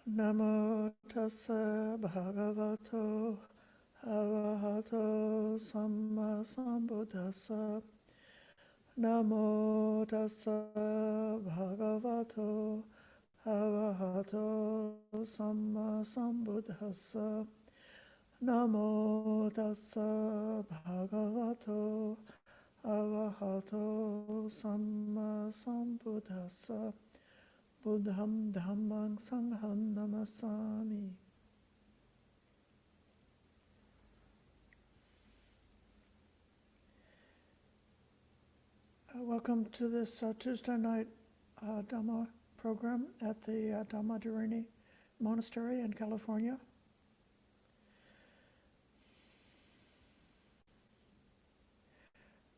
Namo tassa bhagavato arahato samma sambuddhassa. Namo tassa bhagavato arahato samma sambuddhassa. Namo tassa bhagavato arahato samma sambuddhassa. Buddham dhammang sangham namasami. Welcome to this Tuesday night Dhamma program at the Dhamma Monastery in California.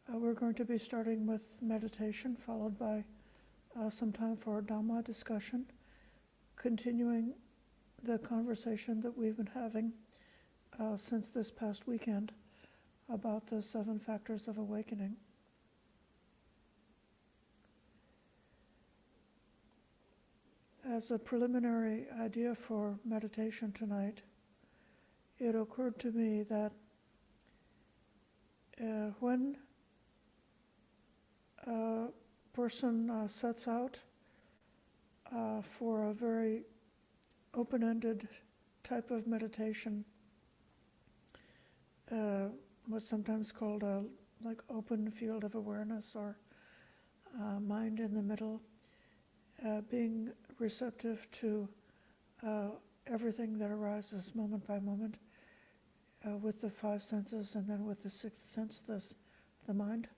We're going to be starting with meditation, followed by some time for Dhamma discussion, continuing the conversation that we've been having since this past weekend about the 7 factors of awakening. As a preliminary idea for meditation tonight, it occurred to me that when a person sets out for a very open-ended type of meditation, what's sometimes called a open field of awareness or mind in the middle, being receptive to everything that arises moment by moment with the 5 senses, and then with the 6th sense, the mind.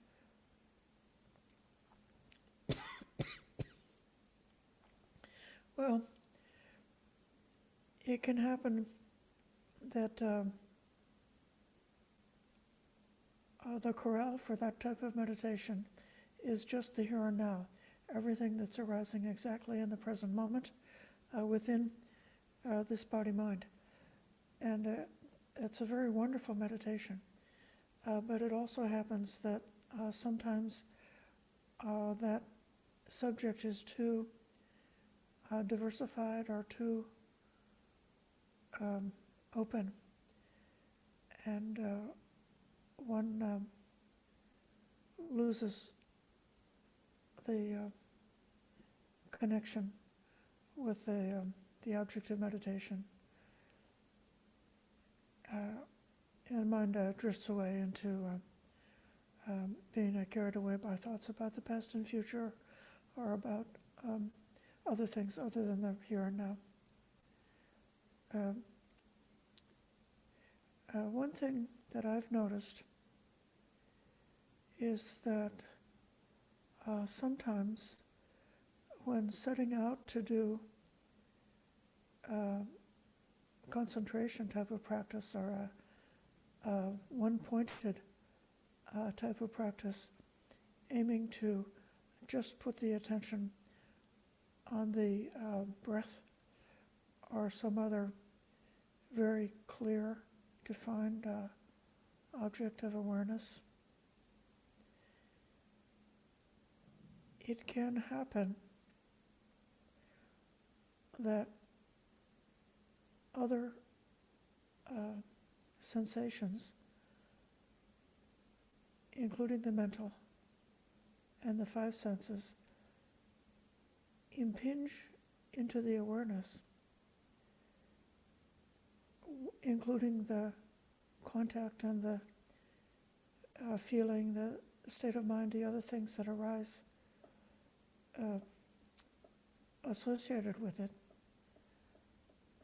Well, it can happen that the corral for that type of meditation is just the here and now, everything that's arising exactly in the present moment within this body-mind. And it's a very wonderful meditation. But it also happens that sometimes that subject is too diversified or too open, and one loses the connection with the object of meditation, and mind drifts away into being carried away by thoughts about the past and future, or about other things other than the here and now. One thing that I've noticed is that sometimes when setting out to do concentration type of practice, or a one-pointed type of practice, aiming to just put the attention on the breath or some other very clear, defined object of awareness, it can happen that other sensations, including the mental and the 5 senses, impinge into the awareness, including the contact and the feeling, the state of mind, the other things that arise associated with it,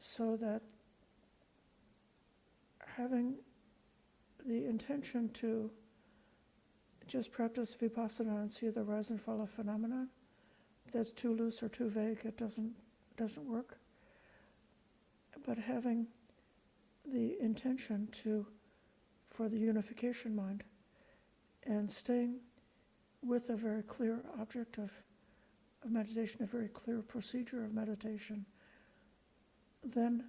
so that having the intention to just practice vipassana and see the rise and fall of phenomena, that's too loose or too vague, it doesn't work. But having the intention for the unification mind, and staying with a very clear object of meditation, a very clear procedure of meditation, then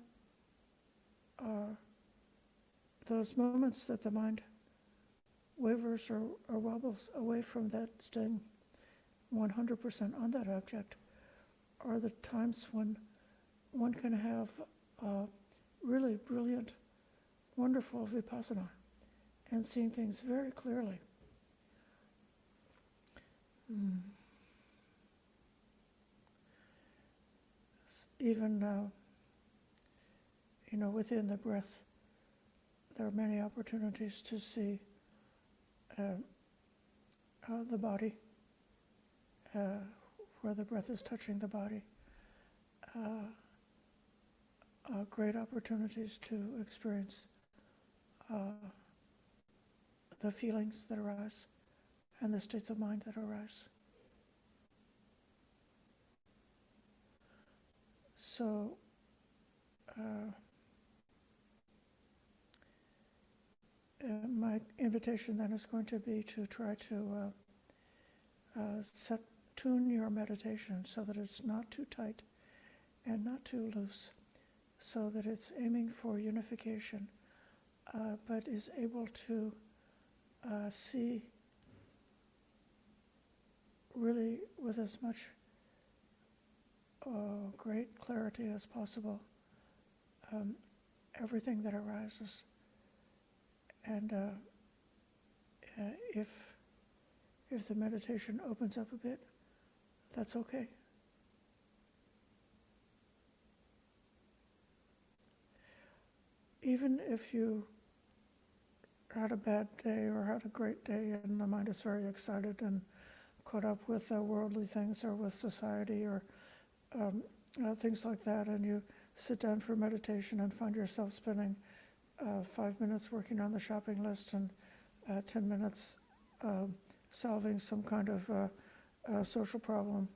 those moments that the mind wavers or wobbles away from that, staying 100% on that object, are the times when one can have really brilliant, wonderful vipassana and seeing things very clearly. Even within the breath, there are many opportunities to see the body, where the breath is touching the body. Great opportunities to experience the feelings that arise and the states of mind that arise. So my invitation then is going to be to try to tune your meditation so that it's not too tight and not too loose, so that it's aiming for unification, but is able to see really with as much great clarity as possible everything that arises. And if the meditation opens up a bit, that's okay. Even if you had a bad day or had a great day and the mind is very excited and caught up with worldly things or with society or things like that, and you sit down for meditation and find yourself spending 5 minutes working on the shopping list and 10 minutes solving some kind of social problem,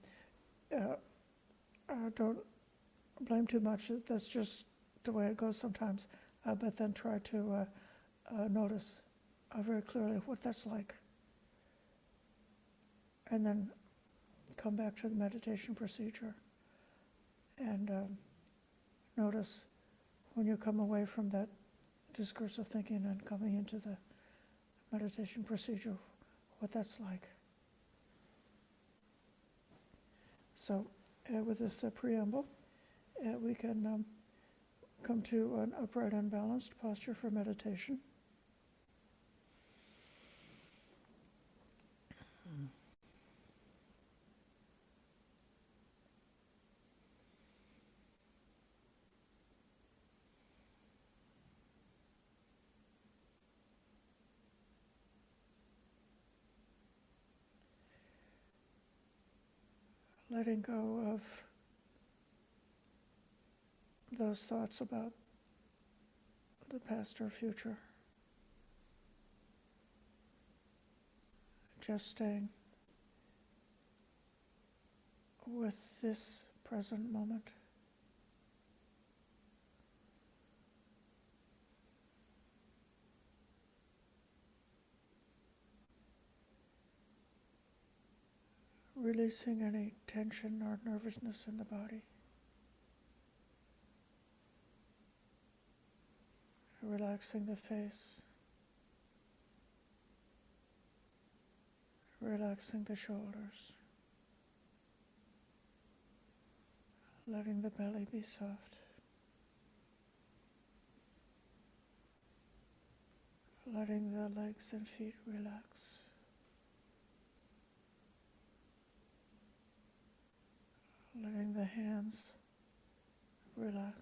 don't blame too much. That's just the way it goes sometimes. But then try to notice very clearly what that's like. And then come back to the meditation procedure and notice when you come away from that discursive thinking and coming into the meditation procedure, what that's like. So with this preamble, we can come to an upright and balanced posture for meditation. Letting go of those thoughts about the past or future. Just staying with this present moment. Releasing any tension or nervousness in the body. Relaxing the face. Relaxing the shoulders. Letting the belly be soft. Letting the legs and feet relax. Letting the hands relax.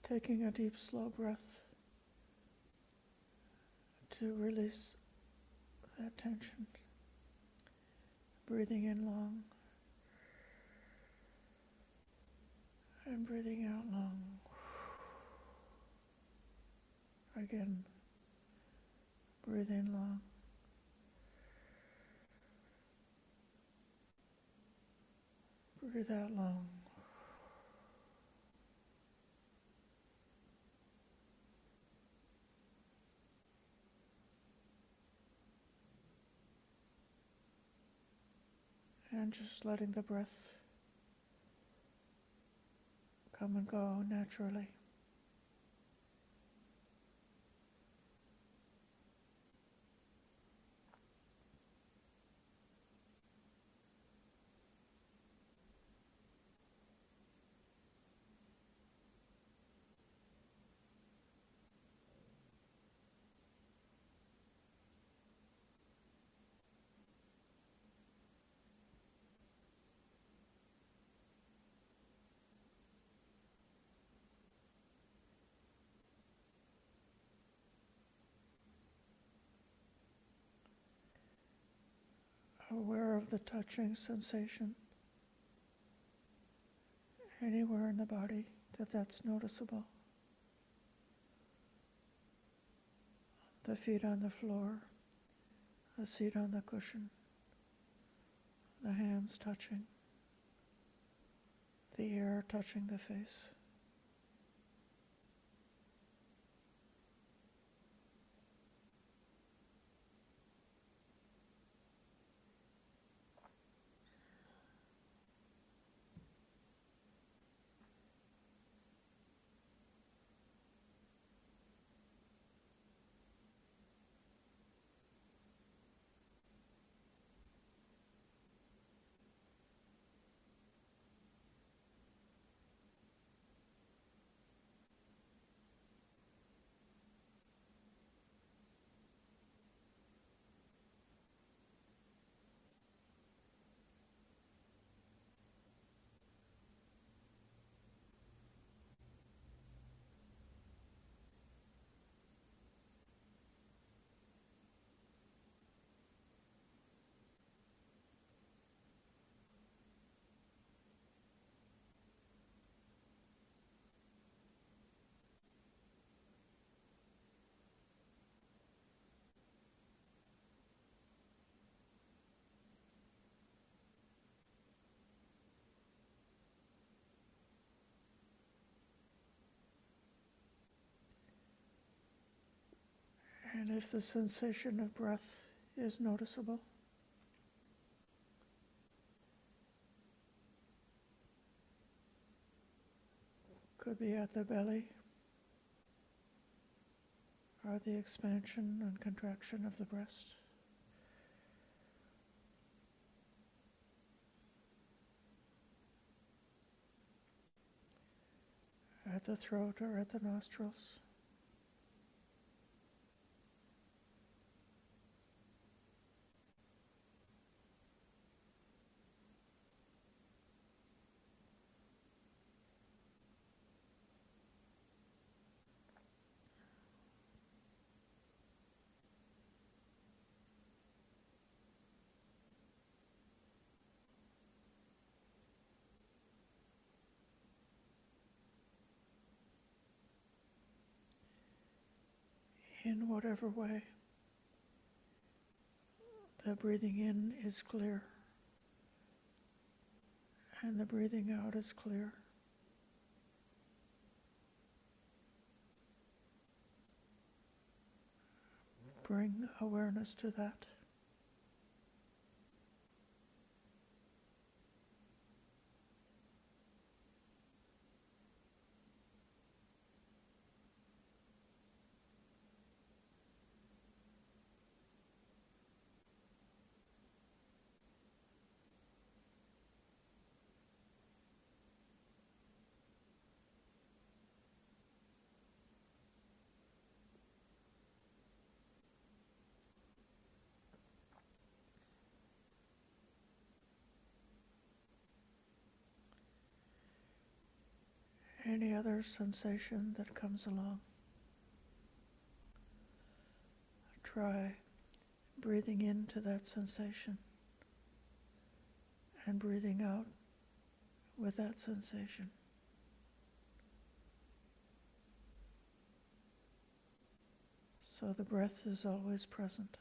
Taking a deep, slow breath to release that tension. Breathing in long and breathing out long. Again, breathe in long. Breathe out long. And just letting the breath come and go naturally. aware of the touching sensation anywhere in the body that's noticeable. The feet on the floor, the seat on the cushion, the hands touching, the air touching the face. And if the sensation of breath is noticeable, could be at the belly, or the expansion and contraction of the breast. At the throat or at the nostrils. In whatever way, the breathing in is clear and the breathing out is clear. Bring awareness to that. Any other sensation that comes along. Try breathing into that sensation and breathing out with that sensation. So the breath is always present.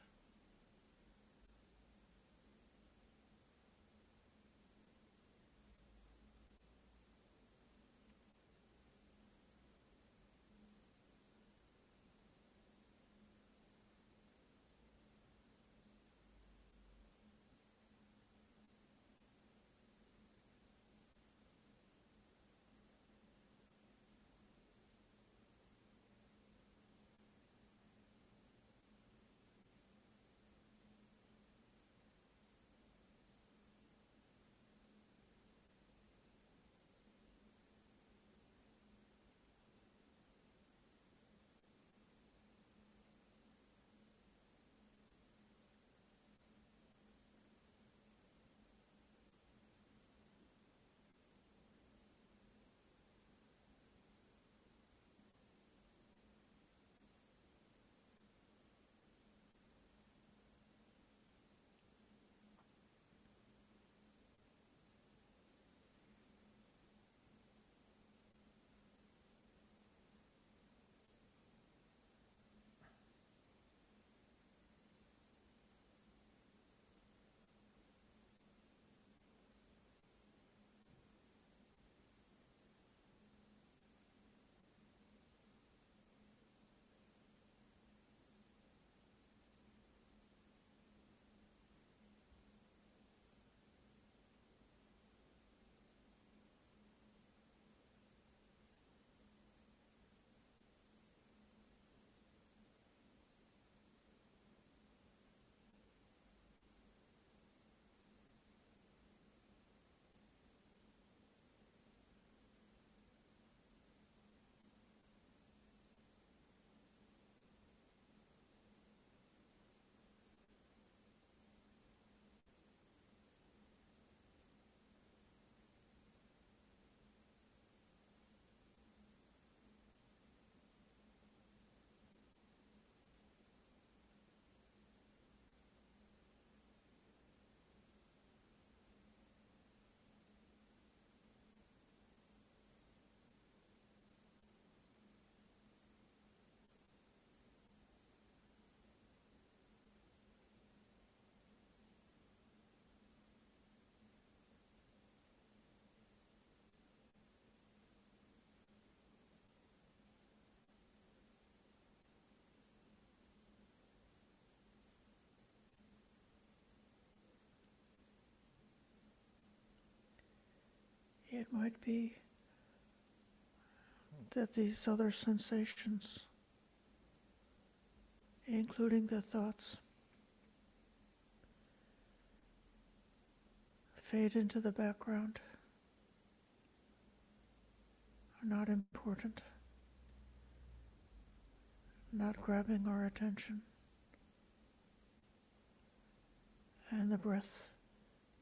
might be that these other sensations, including the thoughts, fade into the background, are not important, not grabbing our attention, and the breath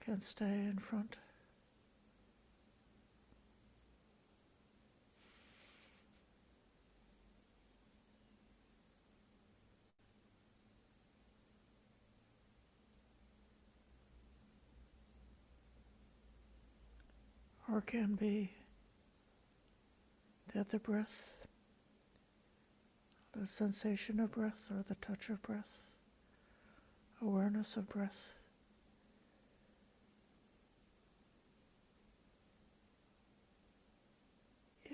can stay in front. Or can be that the breath, the sensation of breath or the touch of breath, awareness of breath,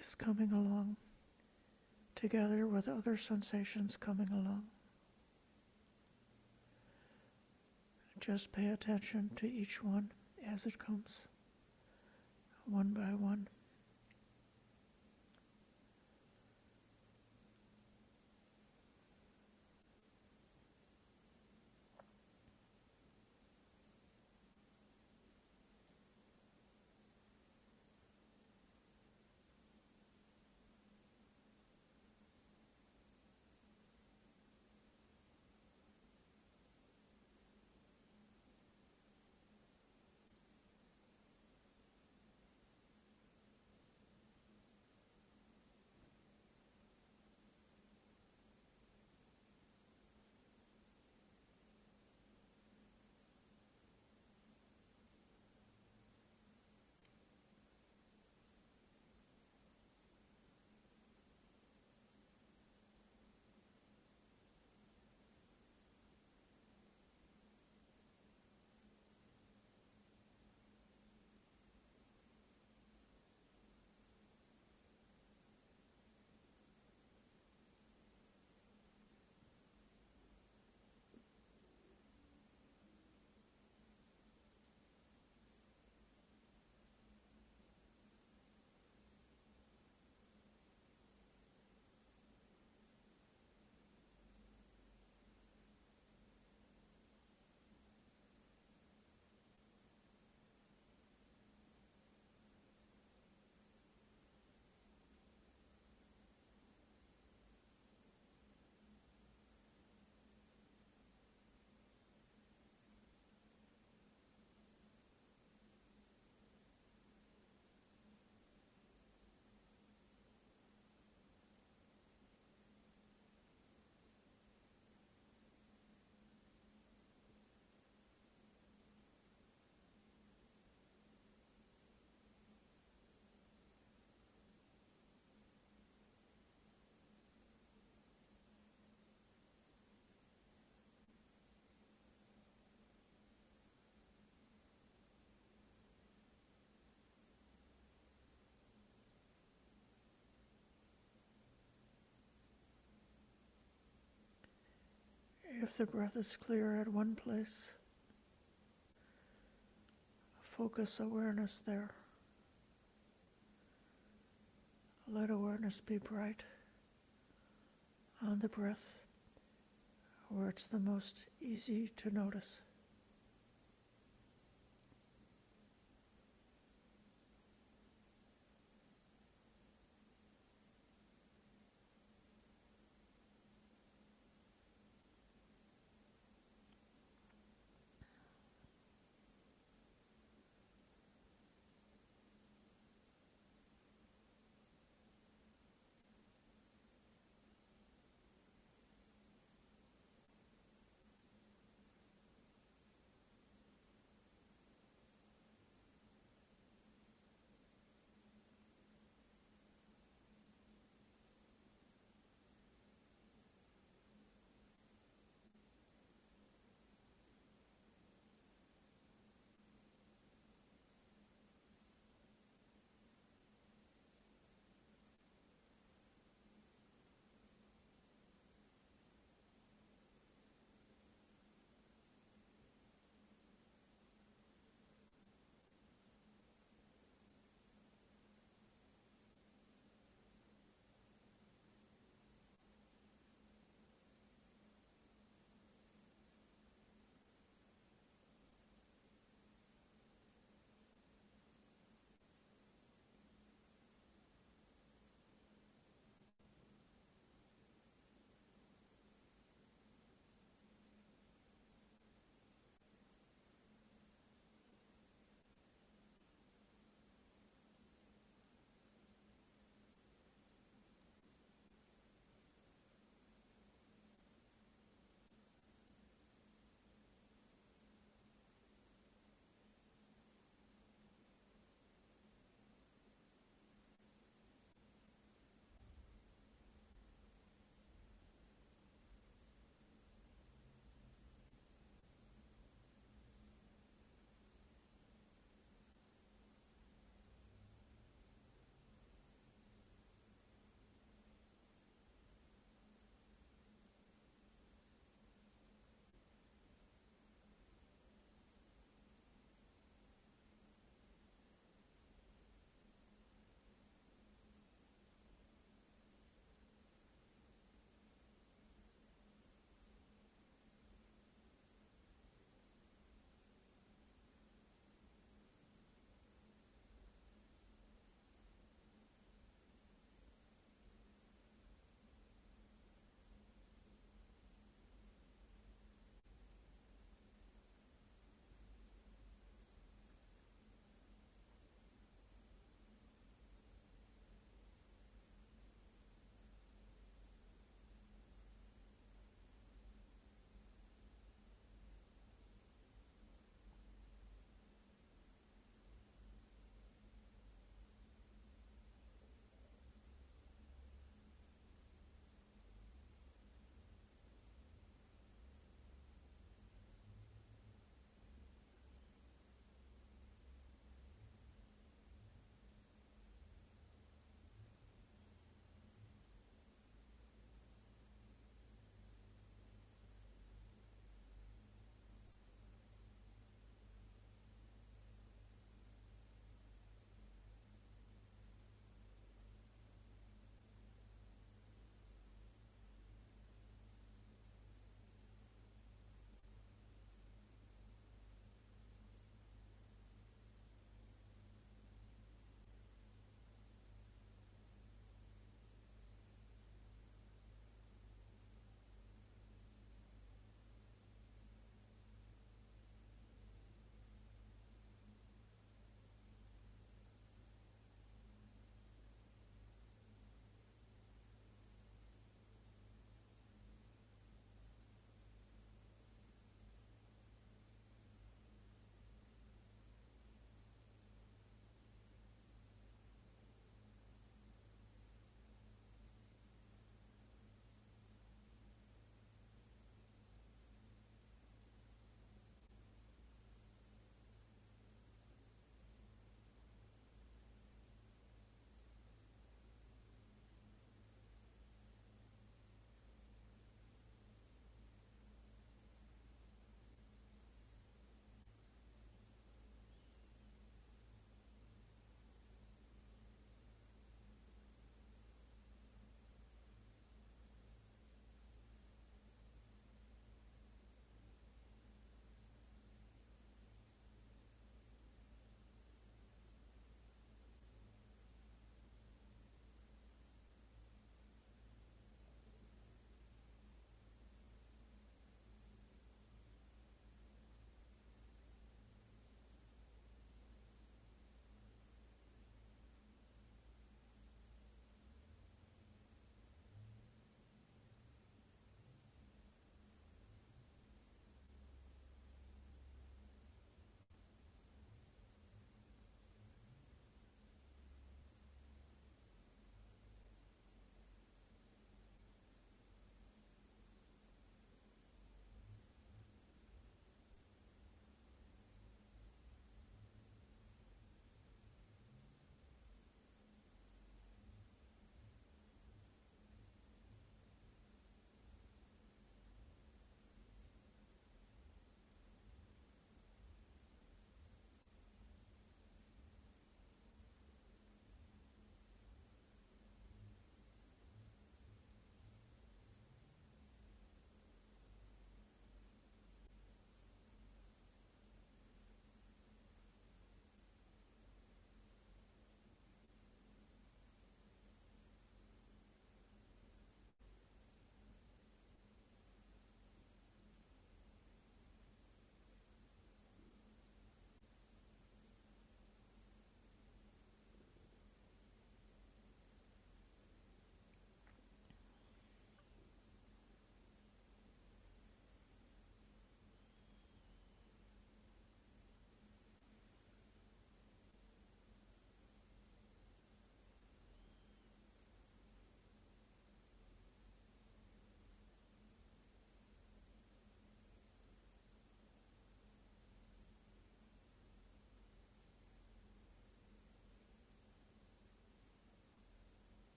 is coming along together with other sensations coming along. Just pay attention to each one as it comes, one by one. If the breath is clear at one place, focus awareness there. Let awareness be bright on the breath where it's the most easy to notice.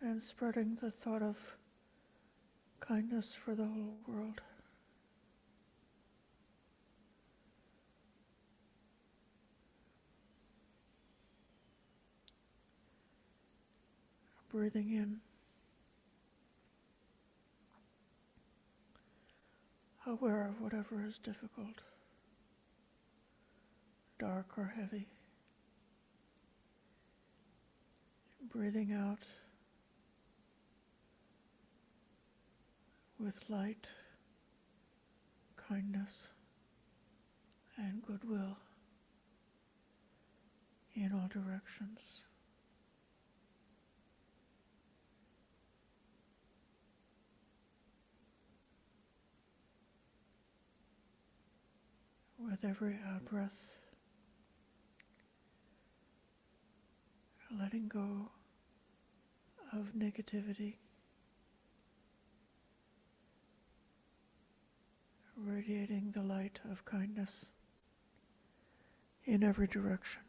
and spreading the thought of kindness for the whole world. Breathing in, aware of whatever is difficult, dark or heavy. Breathing out with light, kindness, and goodwill in all directions. With every out-breath, letting go of negativity, radiating the light of kindness in every direction.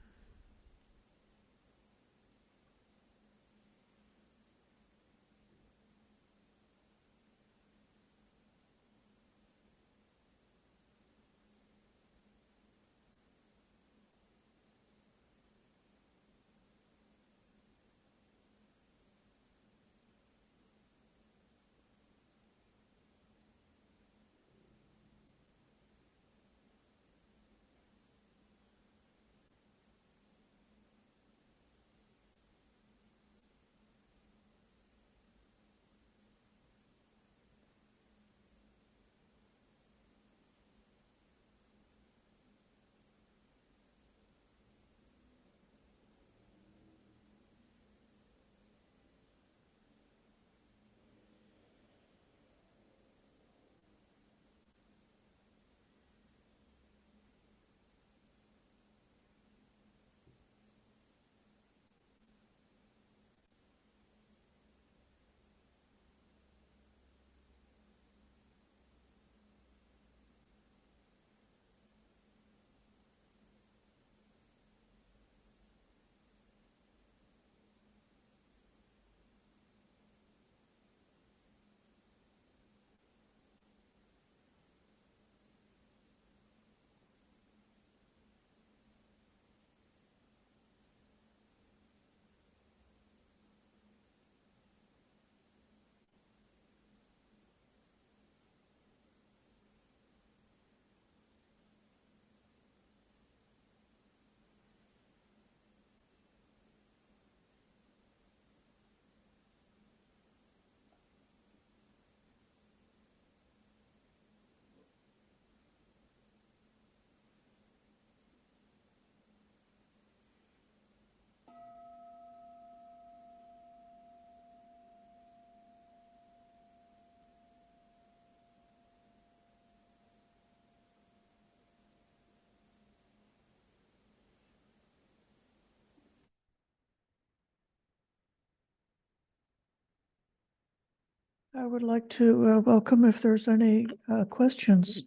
I would like to welcome if there's any questions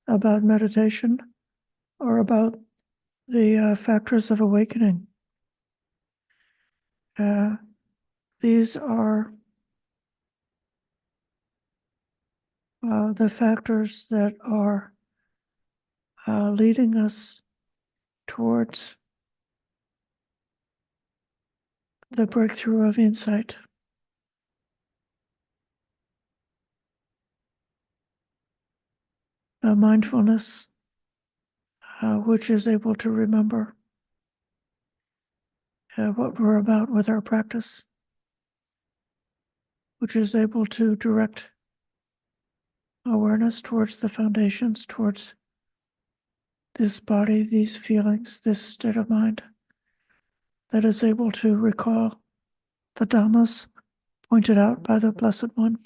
about meditation or about the factors of awakening. These are the factors that are leading us towards the breakthrough of insight. The mindfulness, which is able to remember what we're about with our practice, which is able to direct awareness towards the foundations, towards this body, these feelings, this state of mind, that is able to recall the Dhammas pointed out by the Blessed One.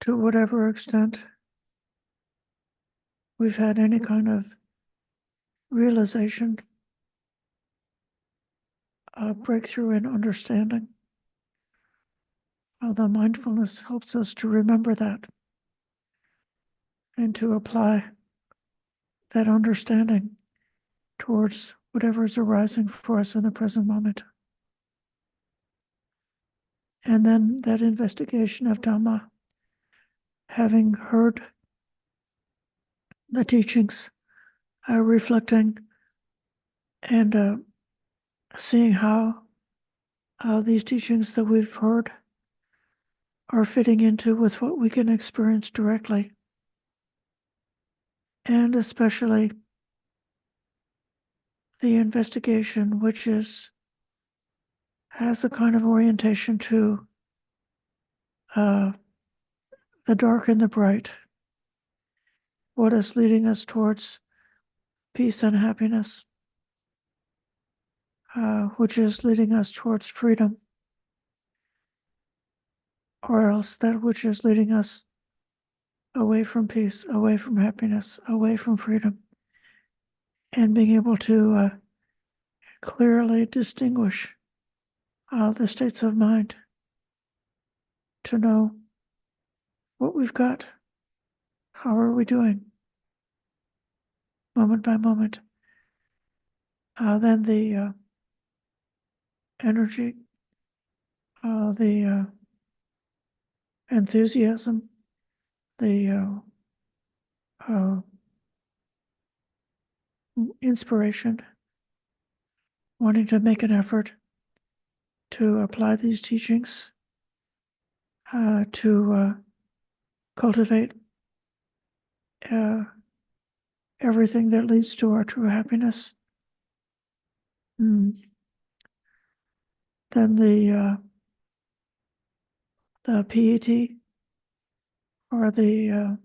To whatever extent we've had any kind of realization, a breakthrough in understanding, the mindfulness helps us to remember that and to apply that understanding towards whatever is arising for us in the present moment. And then that investigation of Dhamma, having heard the teachings, reflecting and seeing how these teachings that we've heard are fitting into with what we can experience directly. And especially the investigation, which has a kind of orientation to the dark and the bright, what is leading us towards peace and happiness, which is leading us towards freedom, or else that which is leading us away from peace, away from happiness, away from freedom, and being able to clearly distinguish the states of mind, to know what we've got, how are we doing, moment by moment. Then the energy, the enthusiasm, the inspiration, wanting to make an effort to apply these teachings, to cultivate everything that leads to our true happiness. Then the piety, or the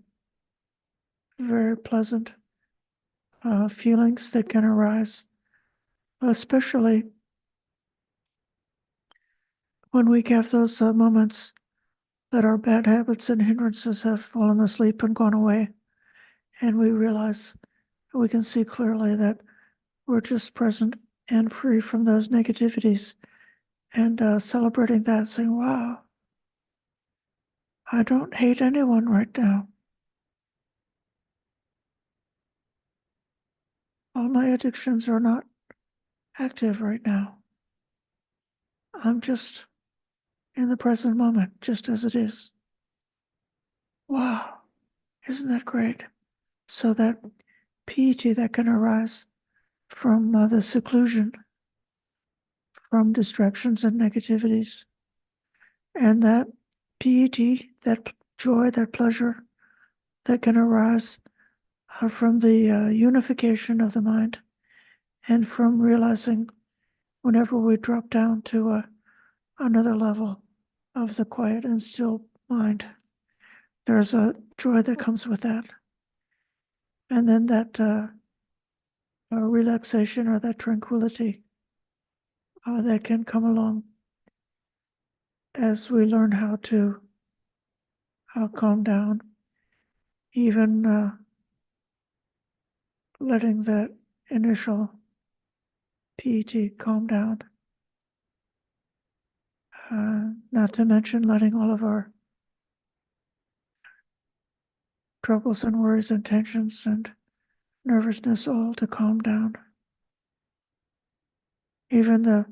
very pleasant feelings that can arise, especially when we have those moments that our bad habits and hindrances have fallen asleep and gone away, and we realize, we can see clearly that we're just present and free from those negativities, and celebrating that, saying, wow, I don't hate anyone right now. All my addictions are not active right now. I'm just in the present moment, just as it is. Wow, isn't that great? So that piety that can arise from the seclusion, from distractions and negativities, and that piety, that joy, that pleasure that can arise from the unification of the mind, and from realizing whenever we drop down to another level of the quiet and still mind, there's a joy that comes with that. And then that relaxation, or that tranquility that can come along as we learn how to calm down, even letting that initial piety calm down. Not to mention letting all of our troubles and worries and tensions and nervousness all to calm down. Even the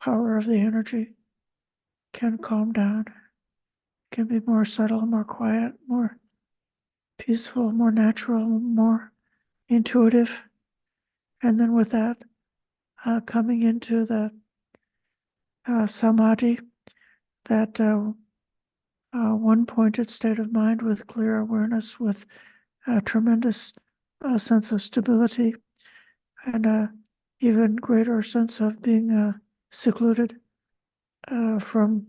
power of the energy can calm down, can be more subtle, more quiet, more peaceful, more natural, more intuitive. And then with that, coming into the samadhi, that one-pointed state of mind with clear awareness, with a tremendous sense of stability, and a even greater sense of being secluded from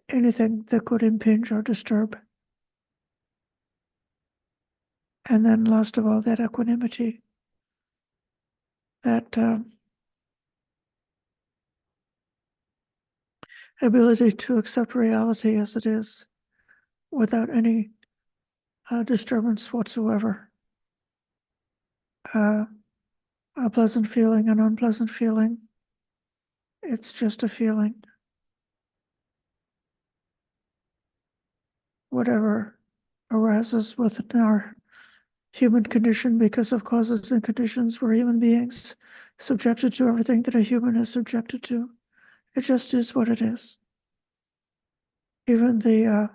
anything that could impinge or disturb. And then last of all, that equanimity, that ability to accept reality as it is without any disturbance whatsoever. A pleasant feeling, an unpleasant feeling, it's just a feeling. Whatever arises within our human condition because of causes and conditions. We're human beings, subjected to everything that a human is subjected to. It just is what it is. Even the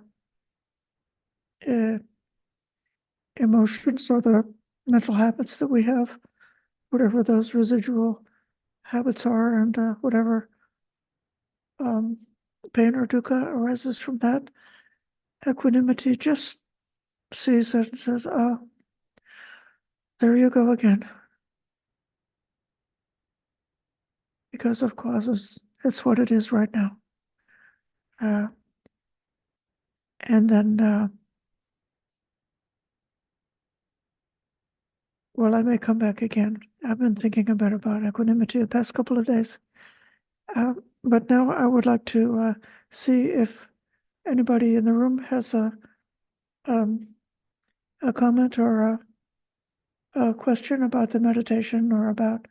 emotions or the mental habits that we have, whatever those residual habits are, and whatever pain or dukkha arises from that, equanimity just sees it and says, oh, there you go again. Because of causes, it's what it is right now. And then, well, I may come back again. I've been thinking a bit about equanimity the past couple of days. But now I would like to see if anybody in the room has a comment or a question about the meditation or about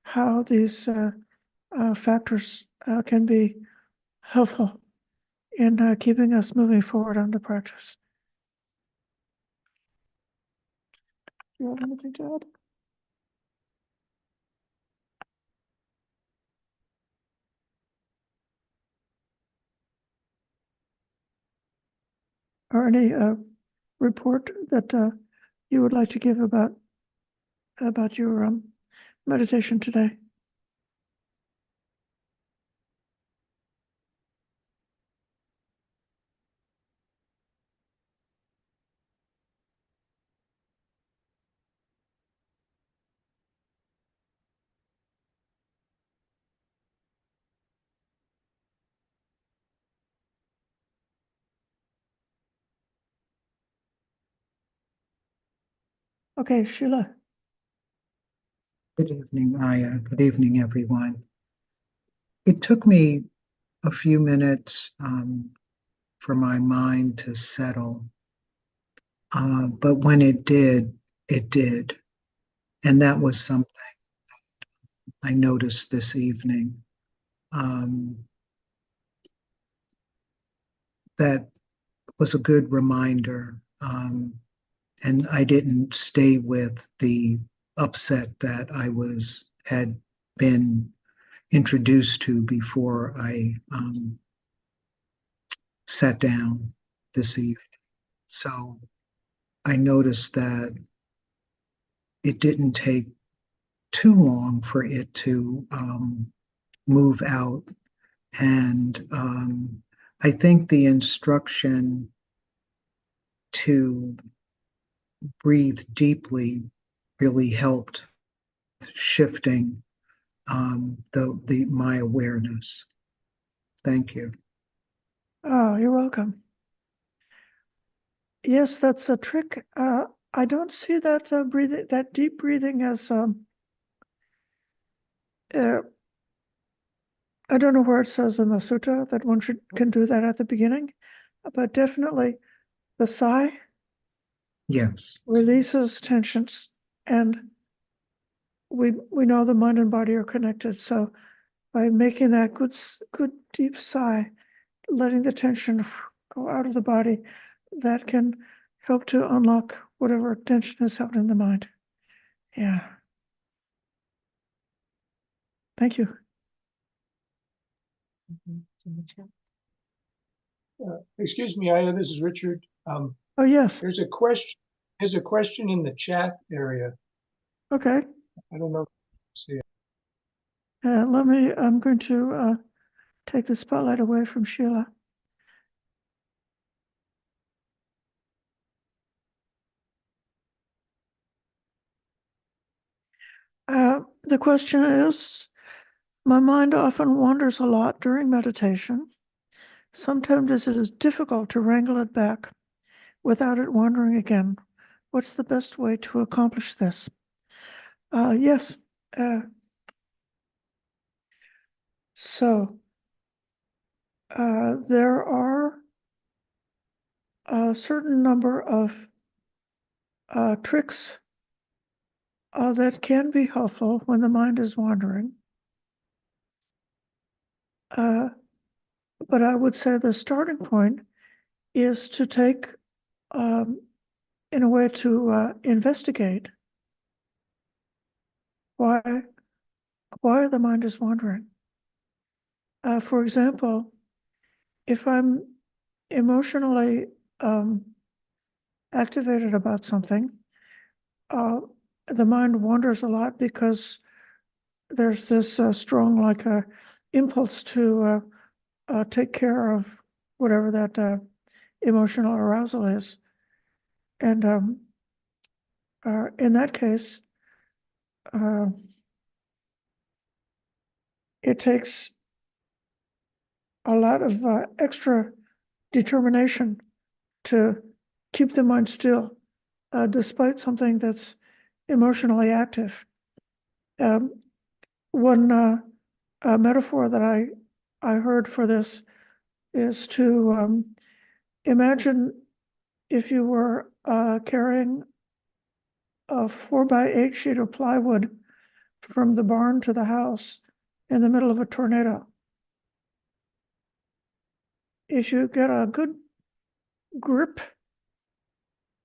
how these factors can be helpful in keeping us moving forward on the practice. Do you have anything to add? Or any report that you would like to give about your meditation today? Okay, Sheila. Good evening, Maya. Good evening, everyone. It took me a few minutes for my mind to settle, but when it did, it did. And that was something I noticed this evening. That was a good reminder. And I didn't stay with the upset that I had been introduced to before I sat down this evening. So I noticed that it didn't take too long for it to move out. And I think the instruction to breathe deeply really helped shifting my awareness. Thank you. Oh, you're welcome. Yes, that's a trick. I don't see that breathing, that deep breathing, as I don't know where it says in the sutta that one can do that at the beginning, but definitely the sigh, yes, releases tensions, and we know the mind and body are connected. So by making that good deep sigh, letting the tension go out of the body, that can help to unlock whatever tension is held in the mind. Yeah. Thank you. Excuse me, Aya, this is Richard. Oh, yes. There's a question in the chat area. Okay. I don't know if you see it. I'm going to take the spotlight away from Sheila. The question is, my mind often wanders a lot during meditation. Sometimes it is difficult to wrangle it back without it wandering again. What's the best way to accomplish this? Yes. So there are a certain number of tricks that can be helpful when the mind is wandering. But I would say the starting point is to take, in a way, to investigate why the mind is wandering. For example, if I'm emotionally activated about something, the mind wanders a lot because there's this strong impulse to take care of whatever that emotional arousal is. And in that case, it takes a lot of extra determination to keep the mind still, despite something that's emotionally active. One metaphor that I heard for this is to imagine if you were carrying a 4x8 sheet of plywood from the barn to the house in the middle of a tornado. If you get a good grip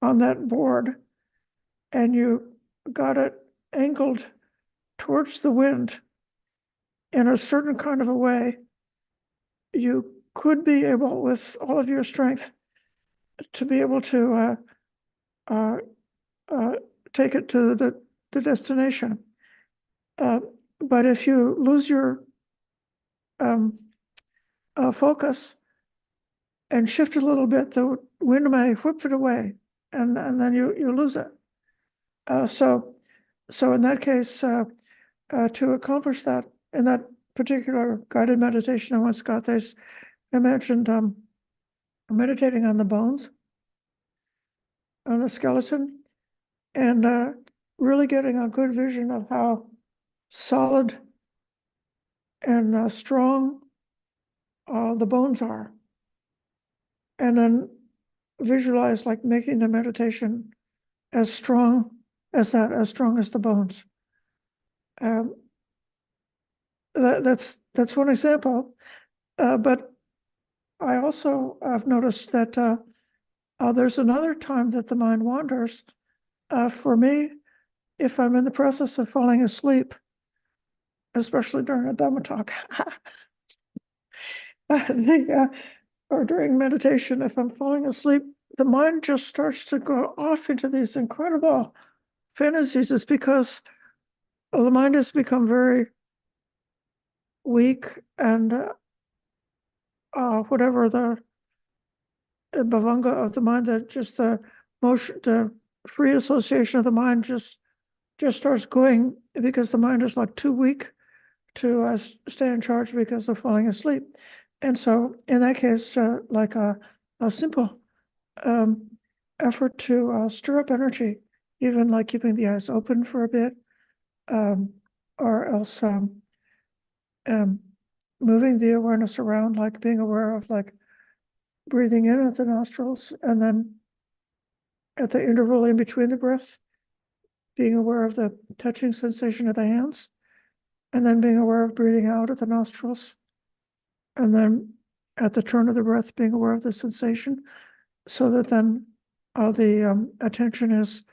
on that board and you got it angled towards the wind in a certain kind of a way, you could be able, with all of your strength, to be able to take it to the destination. But if you lose your focus and shift a little bit, the wind may whip it away, and then you lose it. So in that case, to accomplish that, in that particular guided meditation I once got, I imagined meditating on the bones, on the skeleton, and really getting a good vision of how solid and strong the bones are. And then visualize like making the meditation as strong as that, as strong as the bones. That's one example. But I also have noticed that there's another time that the mind wanders. For me, if I'm in the process of falling asleep, especially during a Dhamma talk, or during meditation, if I'm falling asleep, the mind just starts to go off into these incredible fantasies. It's because the mind has become very weak, and whatever the bhavanga of the mind, that just the motion, the free association of the mind just starts going, because the mind is like too weak to stay in charge because of falling asleep. And so in that case, like a simple effort to stir up energy, even like keeping the eyes open for a bit, or else moving the awareness around, like being aware of like breathing in at the nostrils, and then at the interval in between the breaths, being aware of the touching sensation of the hands, and then being aware of breathing out at the nostrils, and then at the turn of the breath, being aware of the sensation, so that then the attention is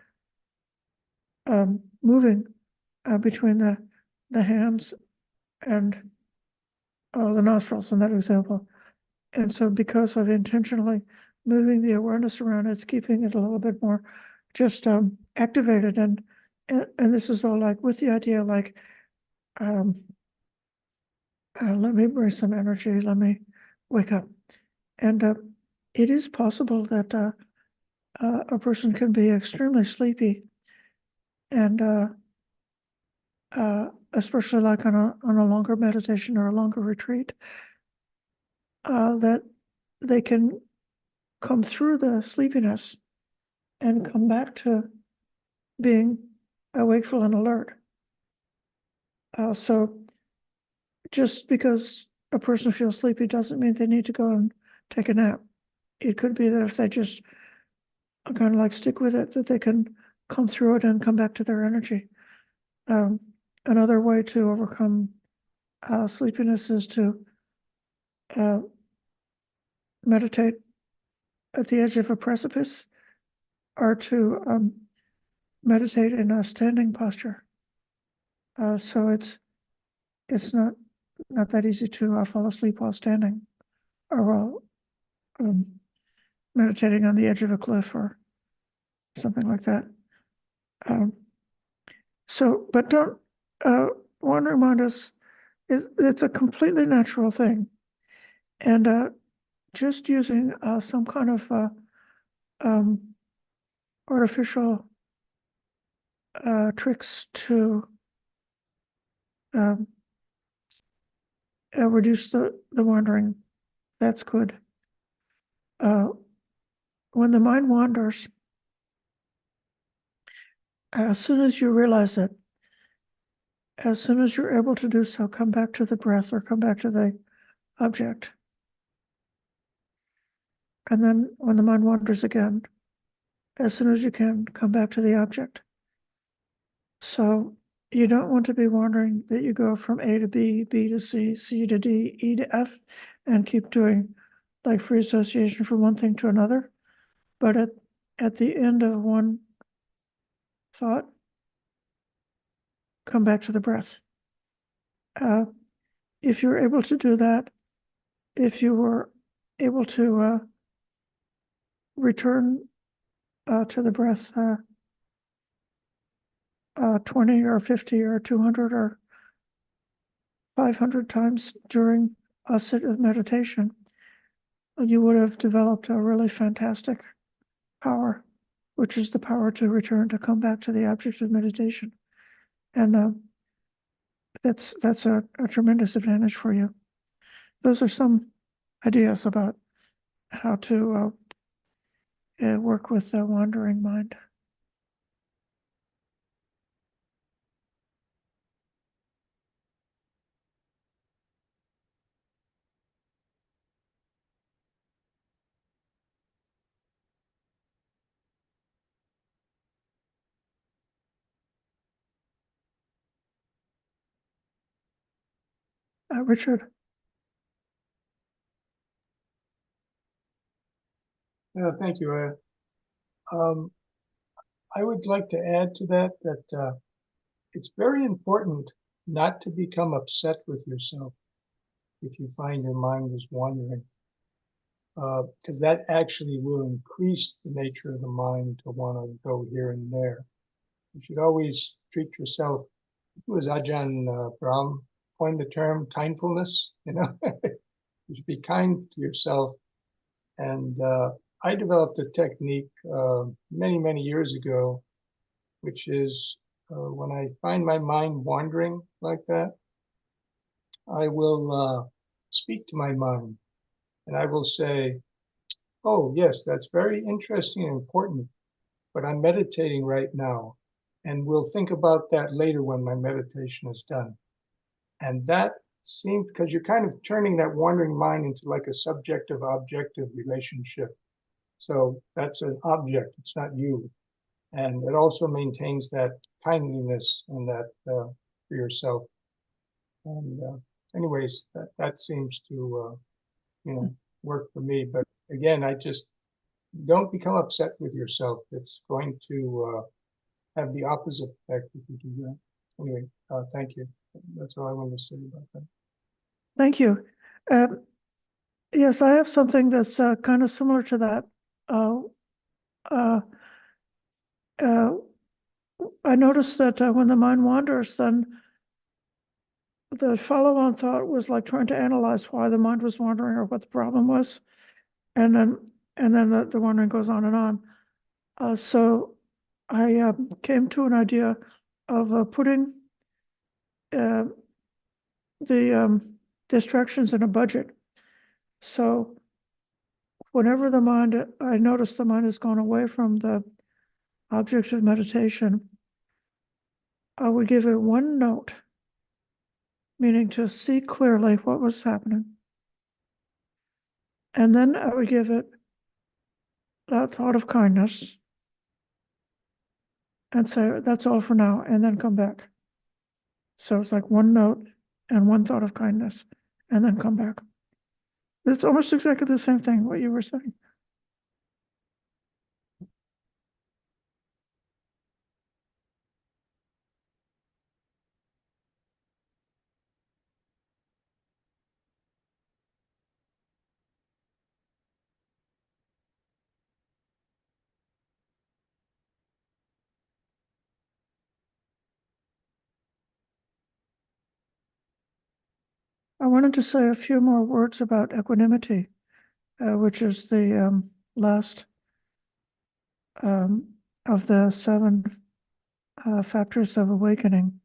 moving between the hands and the nostrils in that example. And so because of intentionally moving the awareness around, it's keeping it a little bit more just activated. And this is all like with the idea, like, let me bring some energy, let me wake up. And it is possible that a person can be extremely sleepy, and especially like on a longer meditation or a longer retreat, that they can come through the sleepiness and come back to being wakeful and alert. So just because a person feels sleepy doesn't mean they need to go and take a nap. It could be that if they just kind of like stick with it, that they can come through it and come back to their energy. Another way to overcome sleepiness is to meditate at the edge of a precipice are to meditate in a standing posture. So it's not that easy to fall asleep while standing or while meditating on the edge of a cliff or something like that. But don't wandering mind it's a completely natural thing, and just using some kind of artificial tricks to reduce the wandering, that's good. When the mind wanders, as soon as you realize it, as soon as you're able to do so, come back to the breath or come back to the object. And then when the mind wanders again, as soon as you can, come back to the object. So you don't want to be wandering that you go from A to B, B to C, C to D, E to F, and keep doing like free association from one thing to another. But at the end of one thought, come back to the breath. If you're able to do that, if you were able to return to the breath 20 or 50 or 200 or 500 times during a sit of meditation, you would have developed a really fantastic power, which is the power to return, to come back to the object of meditation. And that's a tremendous advantage for you. Those are some ideas about how to work with the wandering mind. Richard? Thank you. I would like to add to that it's very important not to become upset with yourself if you find your mind is wandering, because that actually will increase the nature of the mind to want to go here and there. You should always treat yourself. Who was Ajahn Brahm coined the term kindfulness? You should be kind to yourself. And I developed a technique many years ago, which is when I find my mind wandering like that, I will speak to my mind and I will say, oh, yes, that's very interesting and important, but I'm meditating right now. And we'll think about that later when my meditation is done. And that seems, because you're kind of turning that wandering mind into like a subjective-objective relationship. So that's an object, it's not you. And it also maintains that kindliness and that for yourself. And anyways, that seems to work for me. But again, I just don't become upset with yourself. It's going to have the opposite effect if you do that. Anyway, thank you. That's all I wanted to say about that. Thank you. Yes, I have something that's kind of similar to that. I noticed that when the mind wanders, then the follow-on thought was like trying to analyze why the mind was wandering or what the problem was, and then the wandering goes on and on. So I came to an idea of putting the distractions in a budget. So whenever I notice the mind has gone away from the object of meditation, I would give it one note, meaning to see clearly what was happening. And then I would give it that thought of kindness and say, that's all for now, and then come back. So it's like one note and one thought of kindness, and then come back. It's almost exactly the same thing, what you were saying. wanted to say a few more words about equanimity, which is the last of the 7 factors of awakening.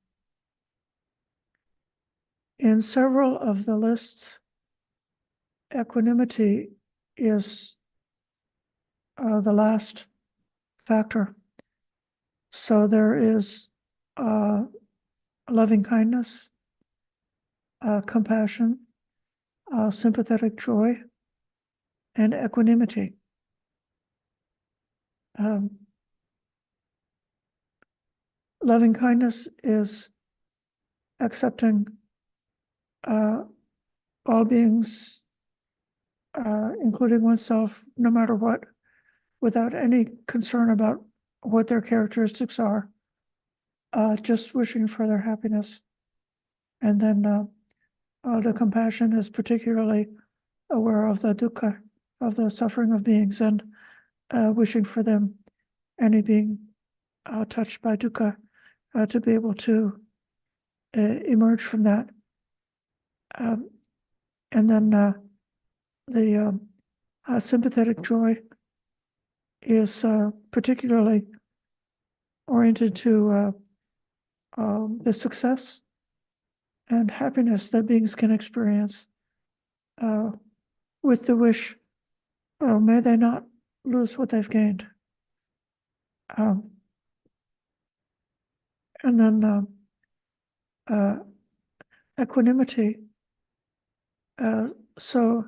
In several of the lists, equanimity is the last factor. So there is loving kindness, compassion, sympathetic joy, and equanimity. Loving kindness is accepting all beings, including oneself, no matter what, without any concern about what their characteristics are, just wishing for their happiness. And then the compassion is particularly aware of the dukkha, of the suffering of beings, and wishing for them, any being touched by dukkha, to be able to emerge from that. And then the sympathetic joy is particularly oriented to the success and happiness that beings can experience, with the wish, may they not lose what they've gained. And then equanimity. So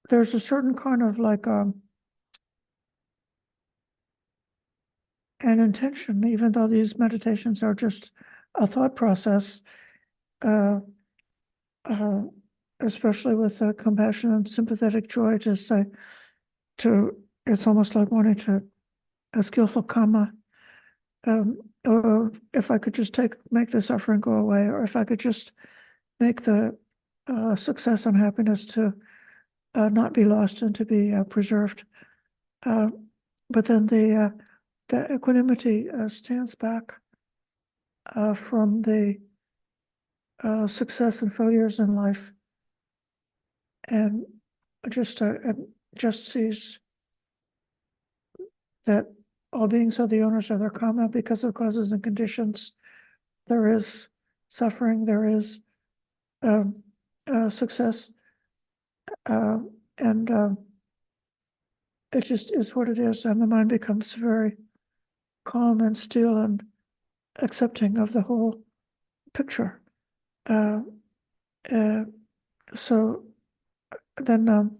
there's a certain kind of like an intention, even though these meditations are just a thought process, especially with compassion and sympathetic joy, to say, it's almost like wanting to a skillful karma. Or if I could just make the suffering go away, or if I could just make the success and happiness to not be lost and to be preserved. But then the equanimity stands back from the success and failures in life, and just sees that all beings are the owners of their karma because of causes and conditions. There is suffering, there is success, and it just is what it is, and the mind becomes very calm and still and accepting of the whole picture. So then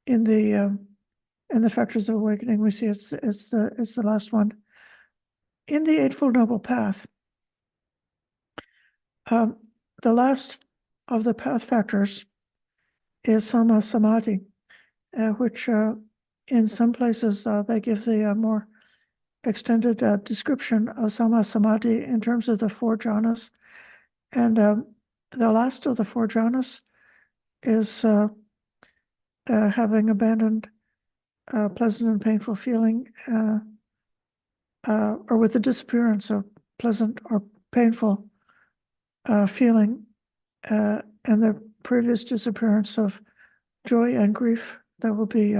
in the factors of awakening, we see it's the last one. In the Eightfold Noble Path, the last of the path factors is Samma Samadhi, which in some places they give the more extended description of Samma Samadhi in terms of the 4 jhanas. And the last of the 4 jhanas is having abandoned pleasant and painful feeling, or with the disappearance of pleasant or painful feeling, and the previous disappearance of joy and grief, that will be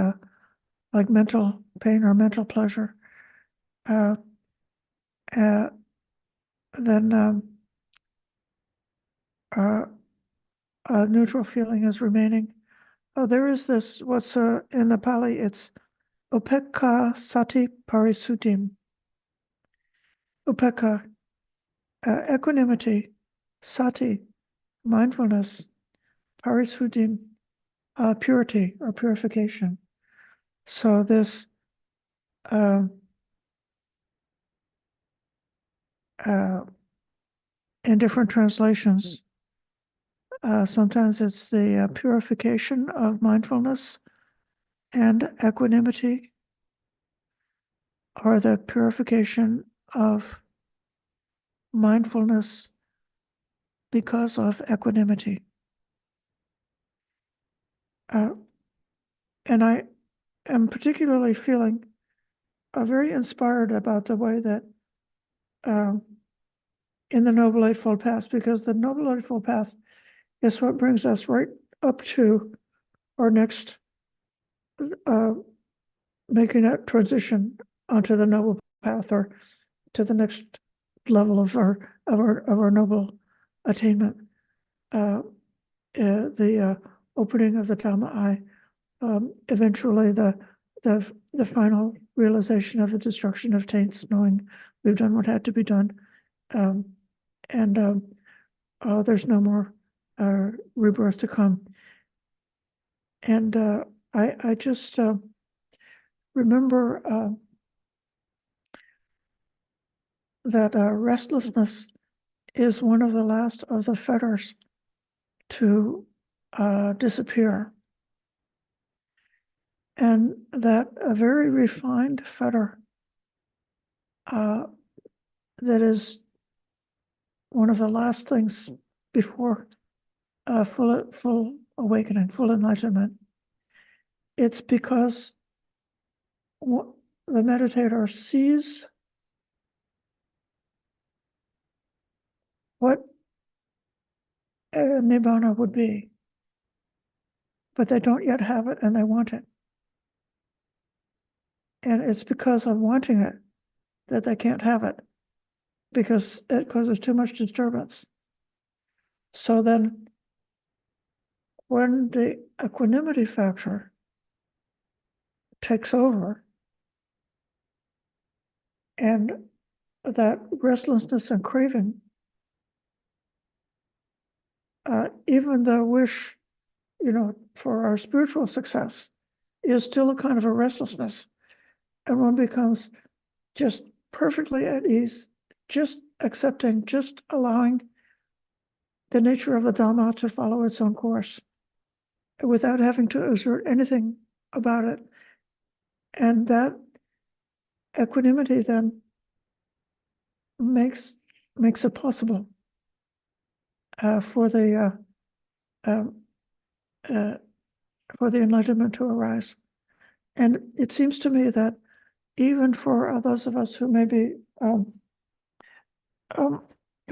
like mental pain or mental pleasure. Then a neutral feeling is remaining. There is this, what's in the Pali, it's Upekkha Sati Parisuddhim. Upekkha, equanimity, Sati, mindfulness, Parisuddhim, purity or purification. So this in different translations, sometimes it's the purification of mindfulness and equanimity, or the purification of mindfulness because of equanimity. And I am particularly feeling very inspired about the way that in the Noble Eightfold Path, because the Noble Eightfold Path is what brings us right up to our next, making that transition onto the noble path, or to the next level of our noble attainment. The opening of the Dhamma eye, eventually the final realization of the destruction of taints, knowing we've done what had to be done, and there's no more rebirth to come. And I just remember that restlessness is one of the last of the fetters to disappear. And that a very refined fetter that is one of the last things before full awakening, full enlightenment. It's because the meditator sees what nibbana would be, but they don't yet have it and they want it. And it's because of wanting it that they can't have it, because it causes too much disturbance. So then when the equanimity factor takes over, and that restlessness and craving, even the wish, for our spiritual success, is still a kind of a restlessness. And one becomes just perfectly at ease, just accepting, just allowing the nature of the Dhamma to follow its own course without having to exert anything about it. And that equanimity then makes it possible for the enlightenment to arise. And it seems to me that even for those of us who may be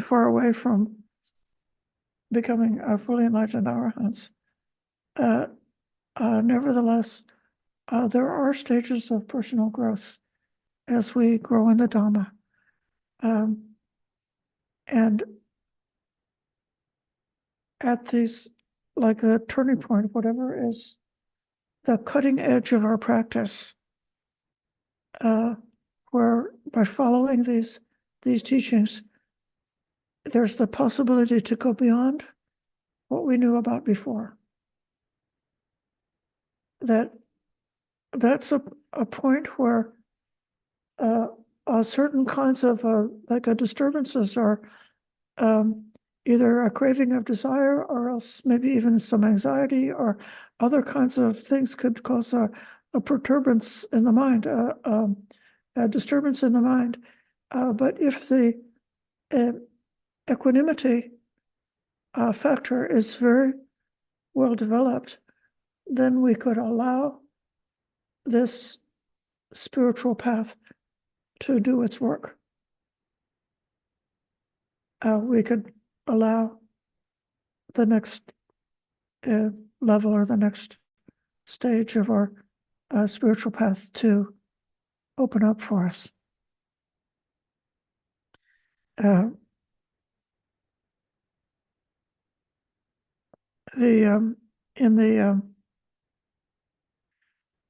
far away from becoming fully enlightened arahants, nevertheless, there are stages of personal growth as we grow in the Dhamma. And at these, like the turning point, whatever is the cutting edge of our practice, where by following these teachings, there's the possibility to go beyond what we knew about before. That's a point where certain kinds of disturbances are either a craving of desire, or else maybe even some anxiety, or other kinds of things could cause a perturbance in the mind, a disturbance in the mind. But if the equanimity factor is very well developed, then we could allow this spiritual path to do its work. We could allow the next level, or the next stage of our spiritual path, to open up for us. In the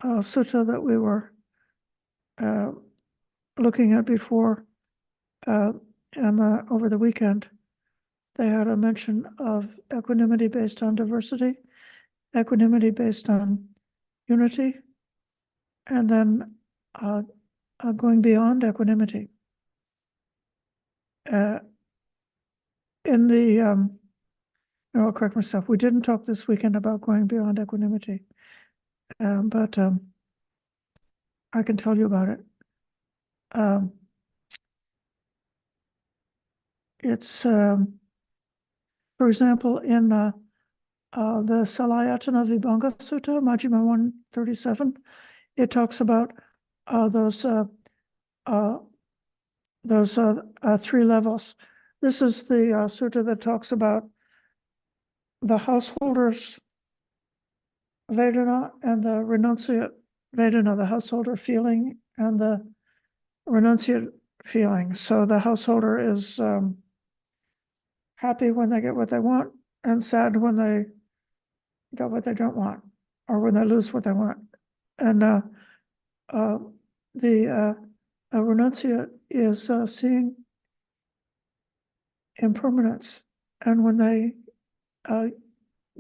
sutta that we were looking at before, over the weekend, they had a mention of equanimity based on diversity, equanimity based on unity, and then going beyond equanimity. I'll correct myself. We didn't talk this weekend about going beyond equanimity, but I can tell you about it. It's, for example, in the Salayatana Vibhanga Sutta, Majjhima 137, it talks about those three levels. This is the sutta that talks about the householder's Vedana and the renunciate Vedana, the householder feeling and the renunciate feeling. So the householder is happy when they get what they want and sad when they get what they don't want or when they lose what they want. And the renunciate is seeing impermanence. And when they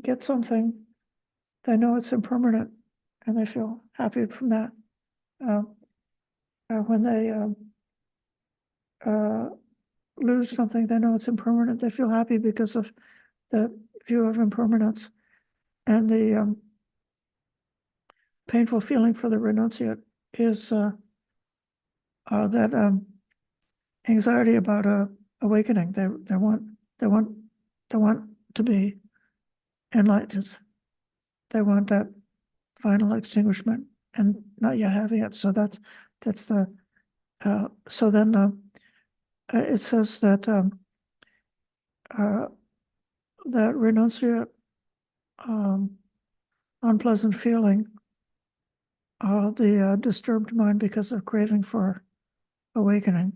get something, they know it's impermanent and they feel happy from that. When they lose something, they know it's impermanent. They feel happy because of the view of impermanence. And the painful feeling for the renunciate is that anxiety about awakening. They want to be enlightened. They want that final extinguishment and not yet having it. So that's the so then it says that that renunciate unpleasant feeling, the disturbed mind because of craving for awakening,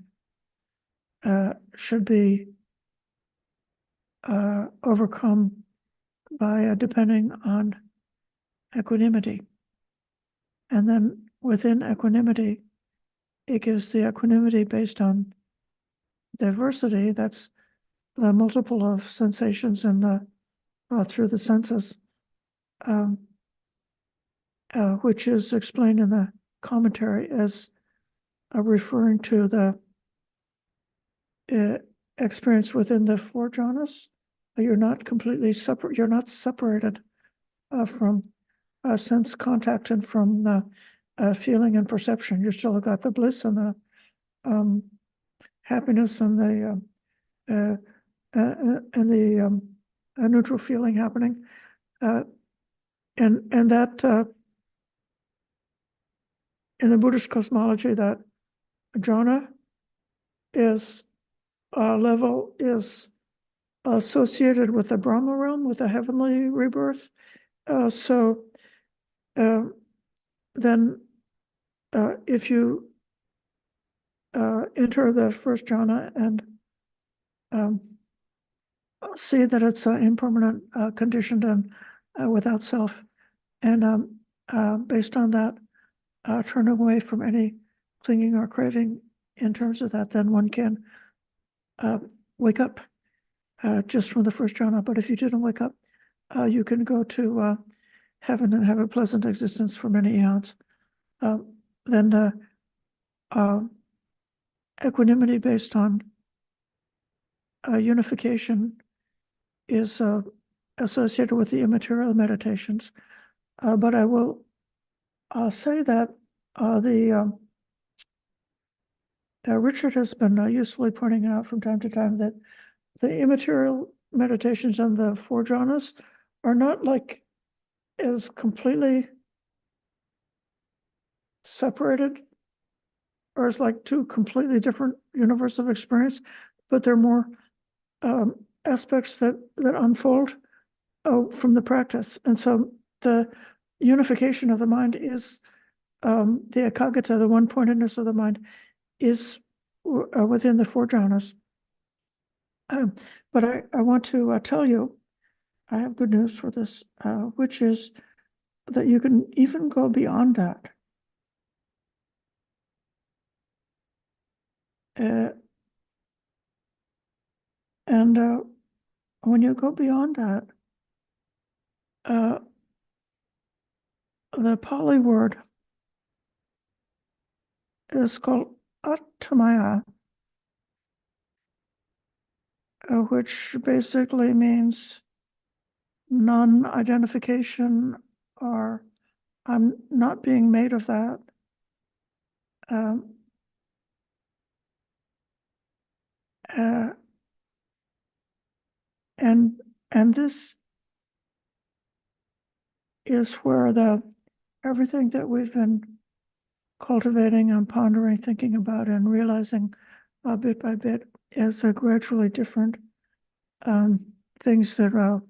should be overcome by depending on equanimity. And then within equanimity, it gives the equanimity based on diversity. That's the multiple of sensations in the through the senses, which is explained in the commentary as referring to the experience within the four jhanas. You're not completely separate. You're not separated from sense contact and from the feeling and perception. You still got the bliss and the happiness and the neutral feeling happening, and that in the Buddhist cosmology, that jhana is level is associated with the Brahma realm, with the heavenly rebirth. So then if you enter the first jhana and see that it's impermanent, conditioned, and without self, and based on that, turn away from any clinging or craving in terms of that, then one can wake up just from the first jhana. But if you didn't wake up, you can go to heaven and have a pleasant existence for many eons. Then equanimity based on unification is associated with the immaterial meditations. But I will say that Richard has been usefully pointing out from time to time that the immaterial meditations and the four jhanas are not like as completely separated or as like two completely different universe of experience, but they're more aspects that unfold from the practice. And so the unification of the mind is the ekaggata, the one-pointedness of the mind, is within the four jhanas. But I want to tell you, I have good news for this, which is that you can even go beyond that. And when you go beyond that, the Pali word is called attamaya, which basically means non-identification, or I'm not being made of that. And this is where everything that we've been cultivating and pondering, thinking about, and realizing bit by bit is a gradually different things that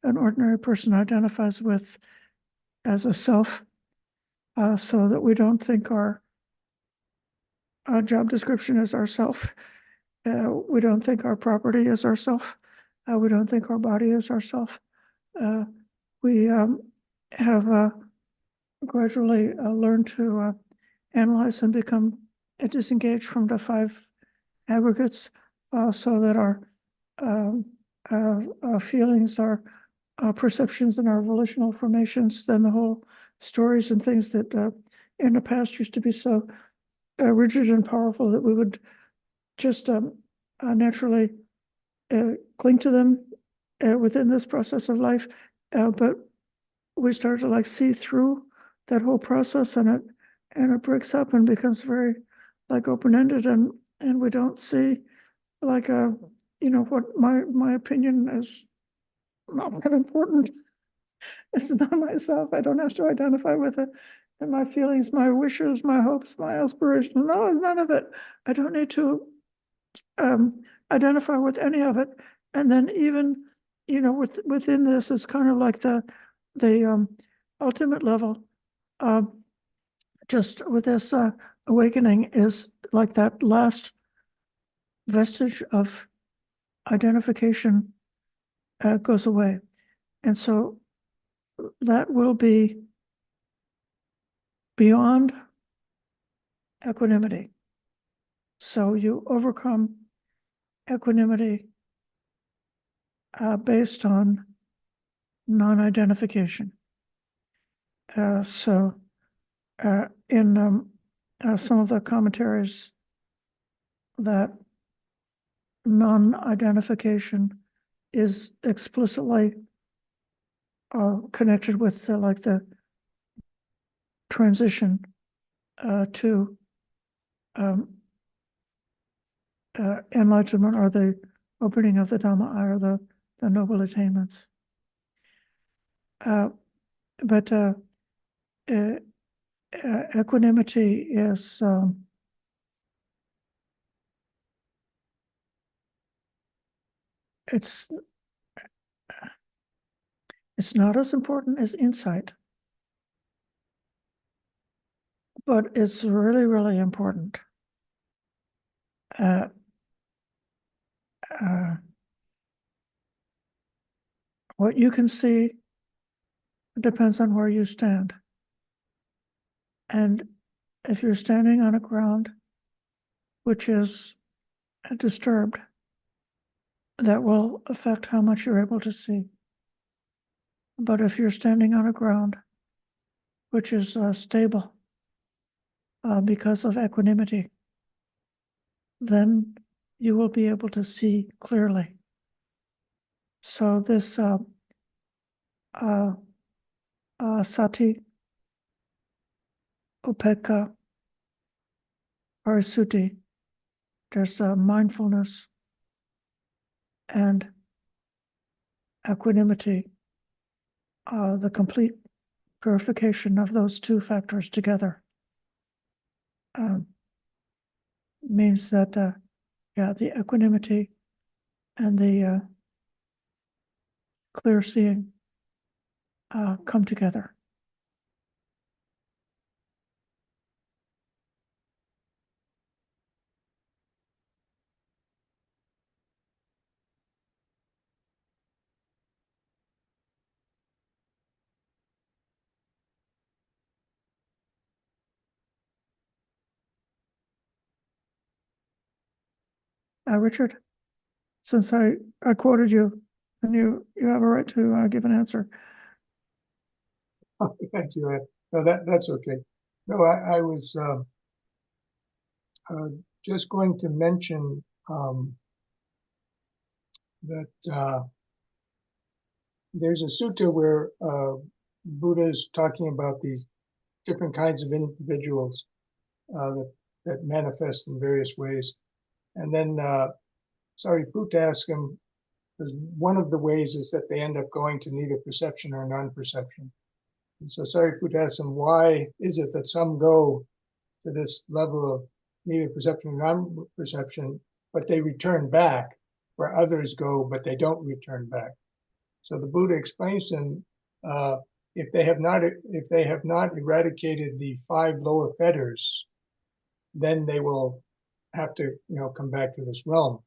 an ordinary person identifies with as a self, so that we don't think our job description is ourself. We don't think our property is ourself. We don't think our body is ourself. We have gradually learned to analyze and become disengaged from the five aggregates, so that our feelings, our perceptions, and our volitional formations, then the whole stories and things that in the past used to be so rigid and powerful that we would just naturally cling to them within this process of life. But we start to like see through that whole process, and it breaks up and becomes very like open-ended, and we don't see like what my opinion is not that important. It's not myself. I don't have to identify with it. And my feelings, my wishes, my hopes, my aspirations, no, none of it. I don't need to identify with any of it. And then even, within this is kind of like the ultimate level. Just with this awakening is like that last vestige of identification goes away. And so that will be beyond equanimity. So you overcome equanimity based on non-identification. So in some of the commentaries, that non-identification is explicitly connected with like the transition to enlightenment, or the opening of the Dhamma, or the noble attainments. But equanimity is it's not as important as insight, but it's really, really important. What you can see depends on where you stand. And if you're standing on a ground which is disturbed, that will affect how much you're able to see. But if you're standing on a ground which is stable because of equanimity, then you will be able to see clearly. So this sati, upekkha, parisuddhi, there's mindfulness and equanimity, the complete purification of those two factors together means that the equanimity and the clear seeing come together. Richard, since I quoted you, and you have a right to give an answer. Oh, thank you. No, that's okay. No, I was just going to mention that there's a sutta where Buddha is talking about these different kinds of individuals that manifest in various ways. And then Sariputta asked him, because one of the ways is that they end up going to neither perception or non-perception. And so Sariputta asked him, why is it that some go to this level of neither perception or non-perception, but they return back, where others go, but they don't return back? So the Buddha explains to them, if they have not eradicated the 5 lower fetters, then they will have to, come back to this realm.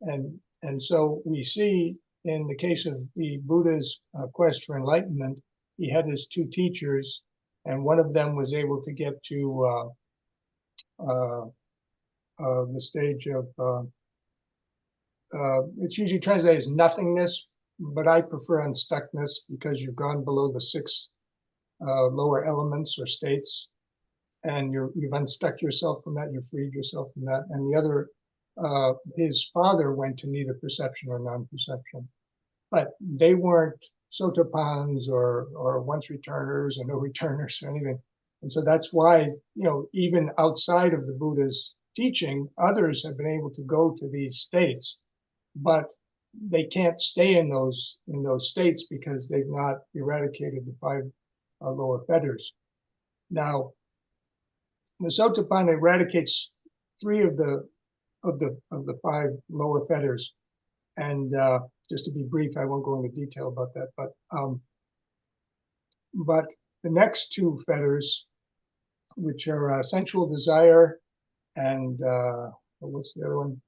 And so we see in the case of the Buddha's quest for enlightenment, he had his 2 teachers, and one of them was able to get to the stage of it's usually translated as nothingness, but I prefer unstuckness because you've gone below the 6 lower elements or states, and you've unstuck yourself from that, you've freed yourself from that. And the other, his father went to neither perception or non-perception, but they weren't sotapans or once returners or no returners or anything. And so that's why, even outside of the Buddha's teaching, others have been able to go to these states, but they can't stay in those states because they've not eradicated the 5 lower fetters. Now, the Sotapanna eradicates 3 of the 5 lower fetters, and just to be brief, I won't go into detail about that. But the next 2 fetters, which are sensual desire and what's the other one?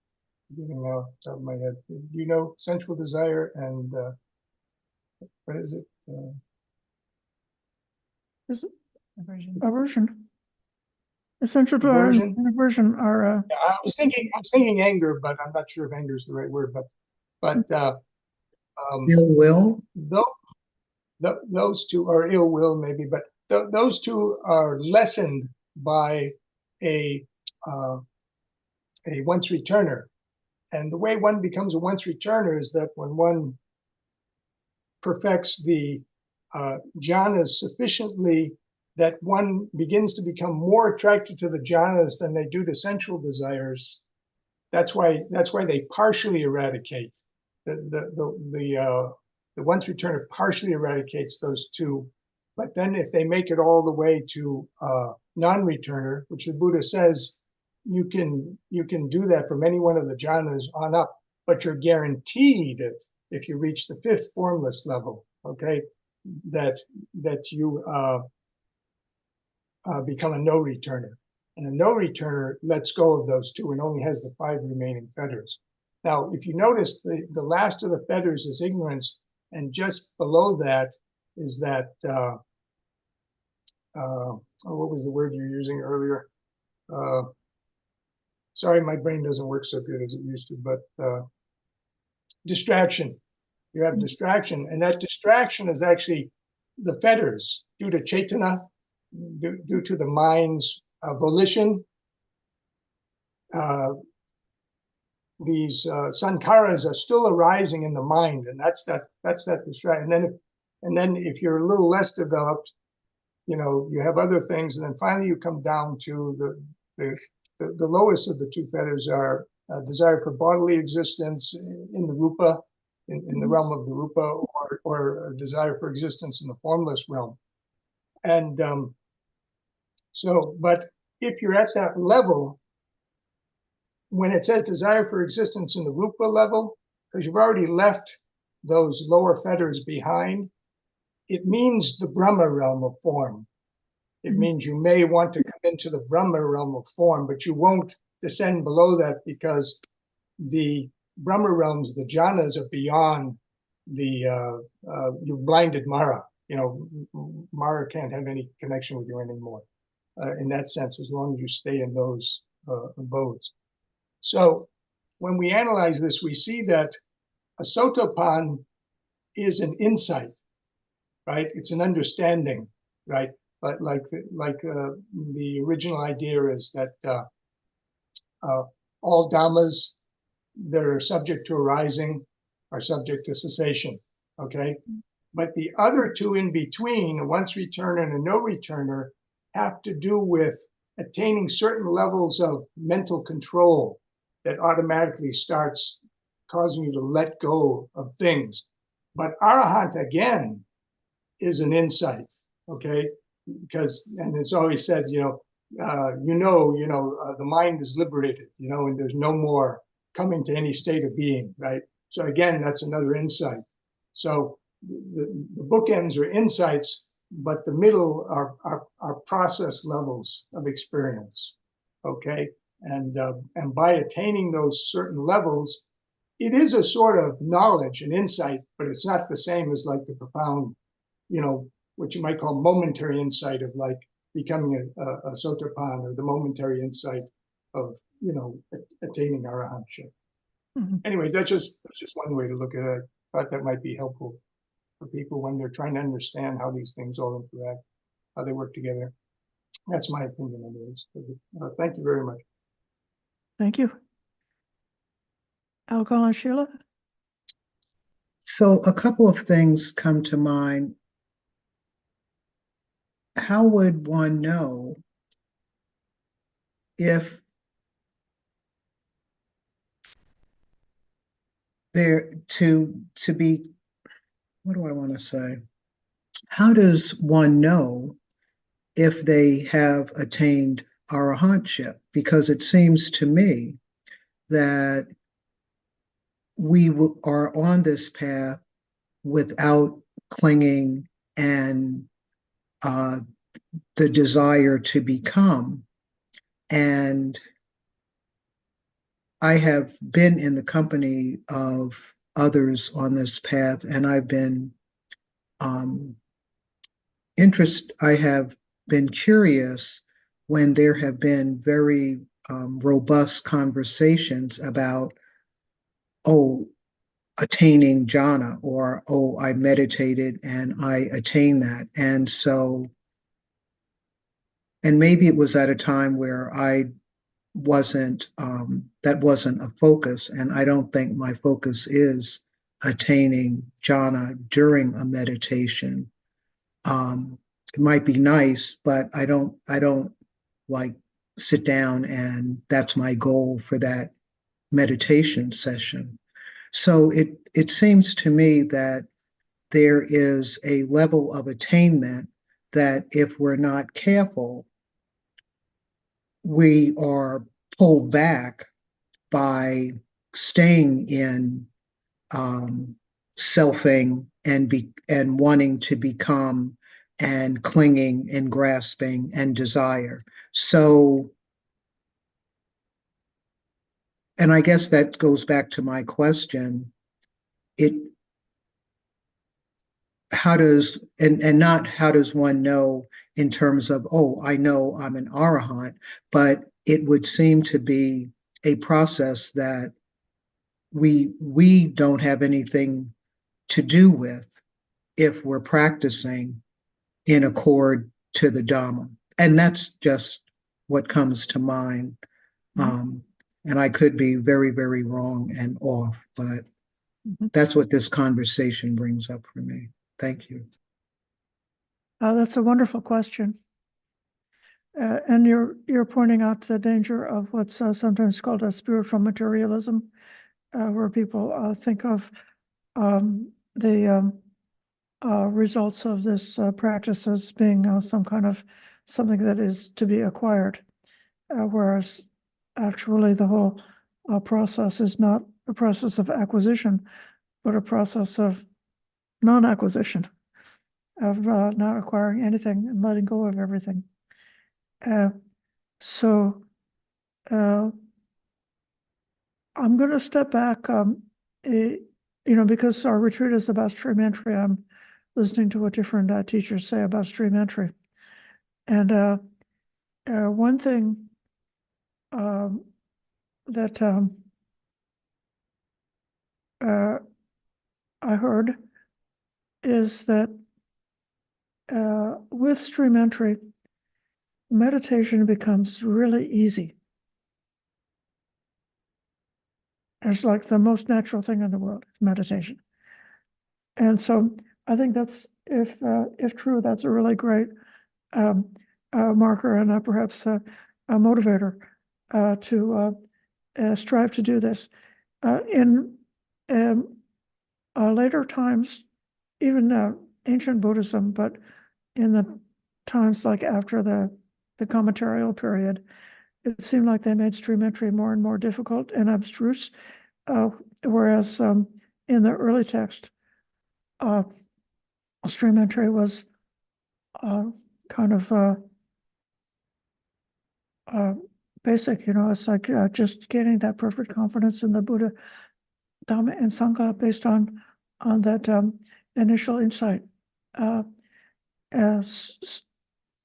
Getting off the top of my head. Do you know sensual desire and what is it? Is it aversion? Essential to Aversion? aversion are Yeah, I was thinking anger, but I'm not sure if anger is the right word. But Ill will? those 2 are ill will maybe, but those 2 are lessened by a once returner. And the way one becomes a once returner is that when one perfects the jhanas sufficiently that one begins to become more attracted to the jhanas than they do to sensual desires. That's why they partially eradicate. The once returner partially eradicates those 2. But then if they make it all the way to non-returner, which the Buddha says you can do that from any one of the jhanas on up, but you're guaranteed it if you reach the 5th formless level, okay, that you become a no-returner. And a no-returner lets go of those 2 and only has the 5 remaining fetters. Now, if you notice, the last of the fetters is ignorance, and just below that is that, what was the word you were using earlier? Sorry, my brain doesn't work so good as it used to, but distraction. You have distraction, and that distraction is actually the fetters due to chaitana, due to the mind's volition. These sankharas are still arising in the mind, and that's that distraction. And then if you're a little less developed, you have other things, and then finally you come down to the lowest of the 2 fetters are desire for bodily existence in the rupa, in the realm of the rupa, or a desire for existence in the formless realm. And but if you're at that level, when it says desire for existence in the rupa level, because you've already left those lower fetters behind, it means the Brahma realm of form. It means you may want to come into the Brahma realm of form, but you won't descend below that because the Brahma realms, the jhanas, are beyond the, you've blinded Mara. Mara can't have any connection with you anymore in that sense, as long as you stay in those abodes. So when we analyze this, we see that a sotapan is an insight, right? It's an understanding, right? But like the original idea is that all dhammas that are subject to arising are subject to cessation, okay? But the other 2 in between, a once returner and a no returner, have to do with attaining certain levels of mental control that automatically starts causing you to let go of things. But arahant, again, is an insight, okay? Because, and it's always said, the mind is liberated, and there's no more coming to any state of being, right? So again, that's another insight. So the bookends are insights, but the middle are process levels of experience. Okay, and by attaining those certain levels, it is a sort of knowledge and insight, but it's not the same as like the profound, what you might call momentary insight of like becoming a sotapan, or the momentary insight of attaining arahantship. Mhm. Anyways, that's just one way to look at it. I thought that might be helpful for people when they're trying to understand how these things all interact, how they work together. That's my opinion, anyways. Thank you very much. Thank you. Alcohol and Sheila? So a couple of things come to mind. How would one know if they're to be, what do I want to say? How does one know if they have attained arahantship? Because it seems to me that we are on this path without clinging and the desire to become. And I have been in the company of others on this path, and I've been I have been curious when there have been very robust conversations about, oh, attaining jhana, or, oh, I meditated and I attained that. And so, and maybe it was at a time where I wasn't, that wasn't a focus. And I don't think my focus is attaining jhana during a meditation. It might be nice, but I don't like sit down and that's my goal for that meditation session. So it seems to me that there is a level of attainment that if we're not careful, we are pulled back by staying in selfing and wanting to become and clinging and grasping and desire. So, and I guess that goes back to my question. How does, and not how does one know in terms of, oh, I know I'm an arahant, but it would seem to be a process that we don't have anything to do with if we're practicing in accord to the Dhamma. And that's just what comes to mind. And I could be very, very wrong and off, but that's what this conversation brings up for me. Thank you. That's a wonderful question. And you're pointing out the danger of what's sometimes called a spiritual materialism, where people think of the results of this practice as being some kind of something that is to be acquired, whereas actually the whole process is not a process of acquisition, but a process of non-acquisition, of not acquiring anything and letting go of everything. So I'm going to step back, because our retreat is about stream entry. I'm listening to what different teachers say about stream entry. And one thing that I heard is that with stream entry, meditation becomes really easy. It's like the most natural thing in the world, meditation. And so I think that's, if true, that's a really great marker and perhaps a motivator to strive to do this. In later times, even ancient Buddhism, but in the times like after the commentarial period, it seemed like they made stream entry more and more difficult and abstruse, whereas in the early text, stream entry was kind of basic, it's like just getting that perfect confidence in the Buddha, Dhamma, and Sangha based on that initial insight.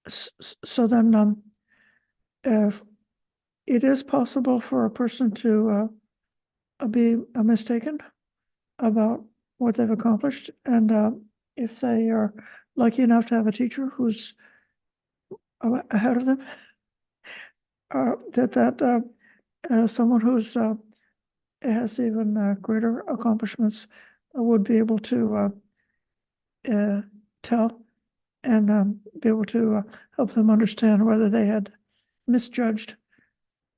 So then, if it is possible for a person to be mistaken about what they've accomplished, and if they are lucky enough to have a teacher who's ahead of them, someone who's has even greater accomplishments would be able to tell and be able to help them understand whether they had misjudged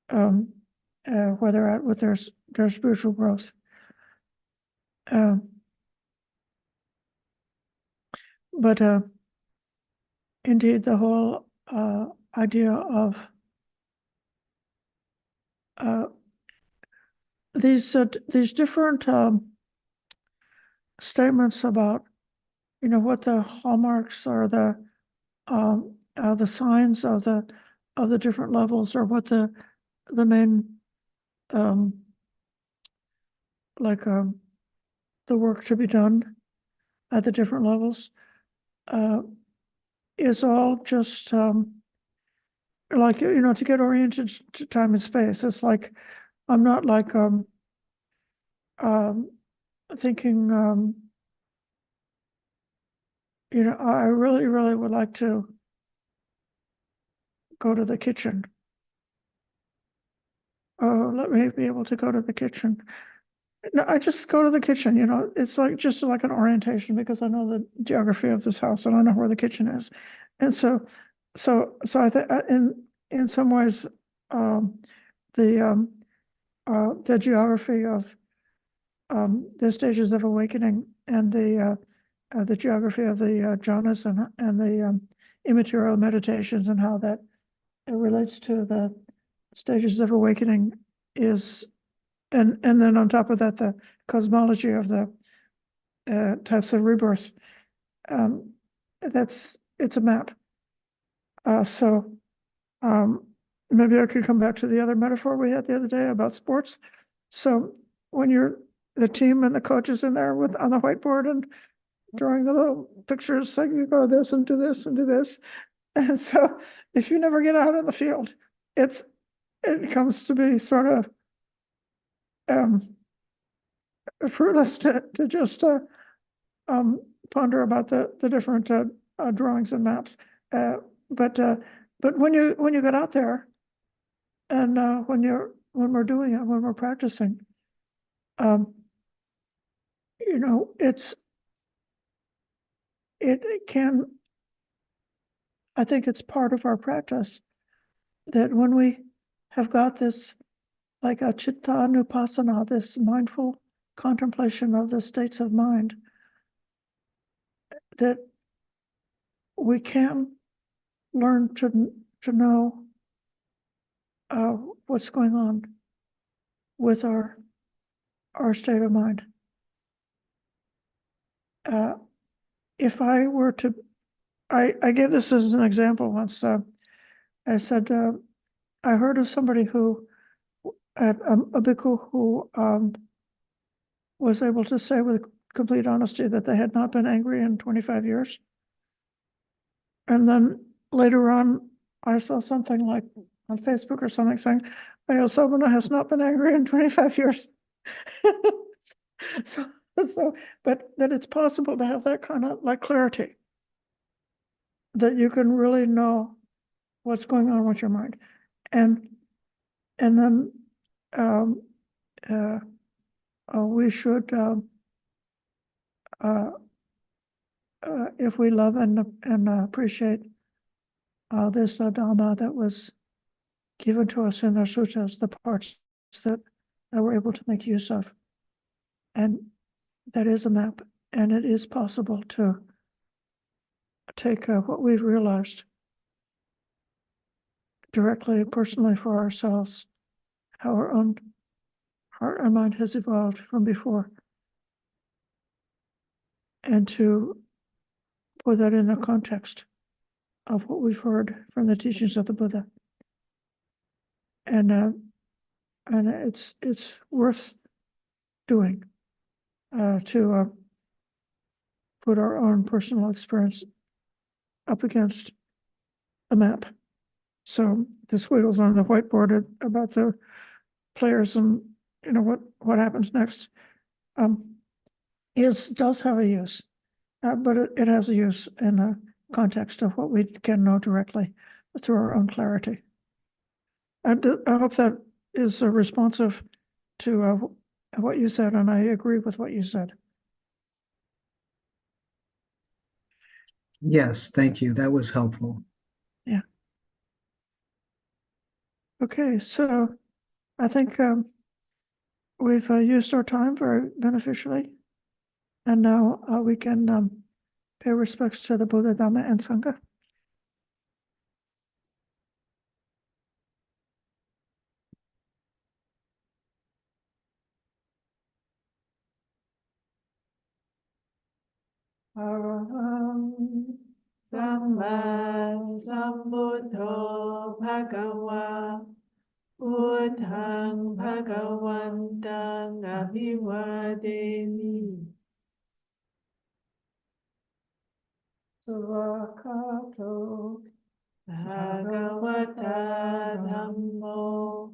where they're at with their spiritual growth. But indeed, the whole idea of these different statements about, what the hallmarks or the signs of the different levels, or what the main the work to be done at the different levels is all just to get oriented to time and space. It's like I'm not thinking I really, really would like to go to the kitchen. Oh, let me be able to go to the kitchen. No, I just go to the kitchen, it's just like an orientation, because I know the geography of this house and I know where the kitchen is. And so I think in some ways, the geography of the stages of awakening, and the geography of the jhanas and the immaterial meditations, and how that it relates to the stages of awakening is, and then on top of that, the cosmology of the types of rebirth. It's a map. So maybe I could come back to the other metaphor we had the other day about sports. So when you're the team and the coach is in there on the whiteboard and drawing the little pictures, saying you go this and do this and do this. And so if you never get out in the field, it comes to be sort of fruitless to just ponder about the different drawings and maps. But when you get out there, and when we're doing it, when we're practicing, I think it's part of our practice that when we have got this, like a citta anupassana, this mindful contemplation of the states of mind, that we can learn to know what's going on with our state of mind. If I were to, I gave this as an example once. I said, I heard of somebody who, a bhikkhu who was able to say with complete honesty that they had not been angry in 25 years. And then later on, I saw something like on Facebook or something saying, Sobana has not been angry in 25 years. But that it's possible to have that kind of clarity, that you can really know what's going on with your mind. And then we should, if we love and appreciate this Dhamma that was given to us in the suttas, the parts that we're able to make use of, and that is a map, and it is possible to take what we've realized directly, personally, for ourselves, how our own heart and mind has evolved from before, and to put that in the context of what we've heard from the teachings of the Buddha. And it's worth doing to put our own personal experience up against a map. So the squiggles on the whiteboard about the players and what happens next does have a use, but it has a use in the context of what we can know directly through our own clarity. I hope that is responsive to what you said, and I agree with what you said. Yes, thank you. That was helpful. Yeah. Okay, so I think we've used our time very beneficially, and now we can pay respects to the Buddha, Dhamma, and Sangha. Araham Samma Sambuddho Bhagava Buddhaṃ Bhagavantaṃ Abhivademi Svakato Bhagavata Dhammo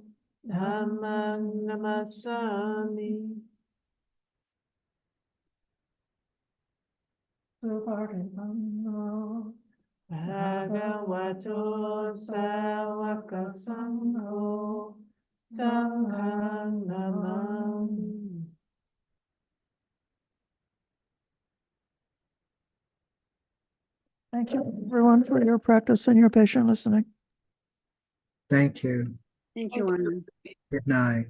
Dhammam Namasami Suparipamno Bhagavato Savaka Sangho Sangham Namami. Thank you, everyone, for your practice and your patient listening. Thank you. Thank you, Anna. Good night.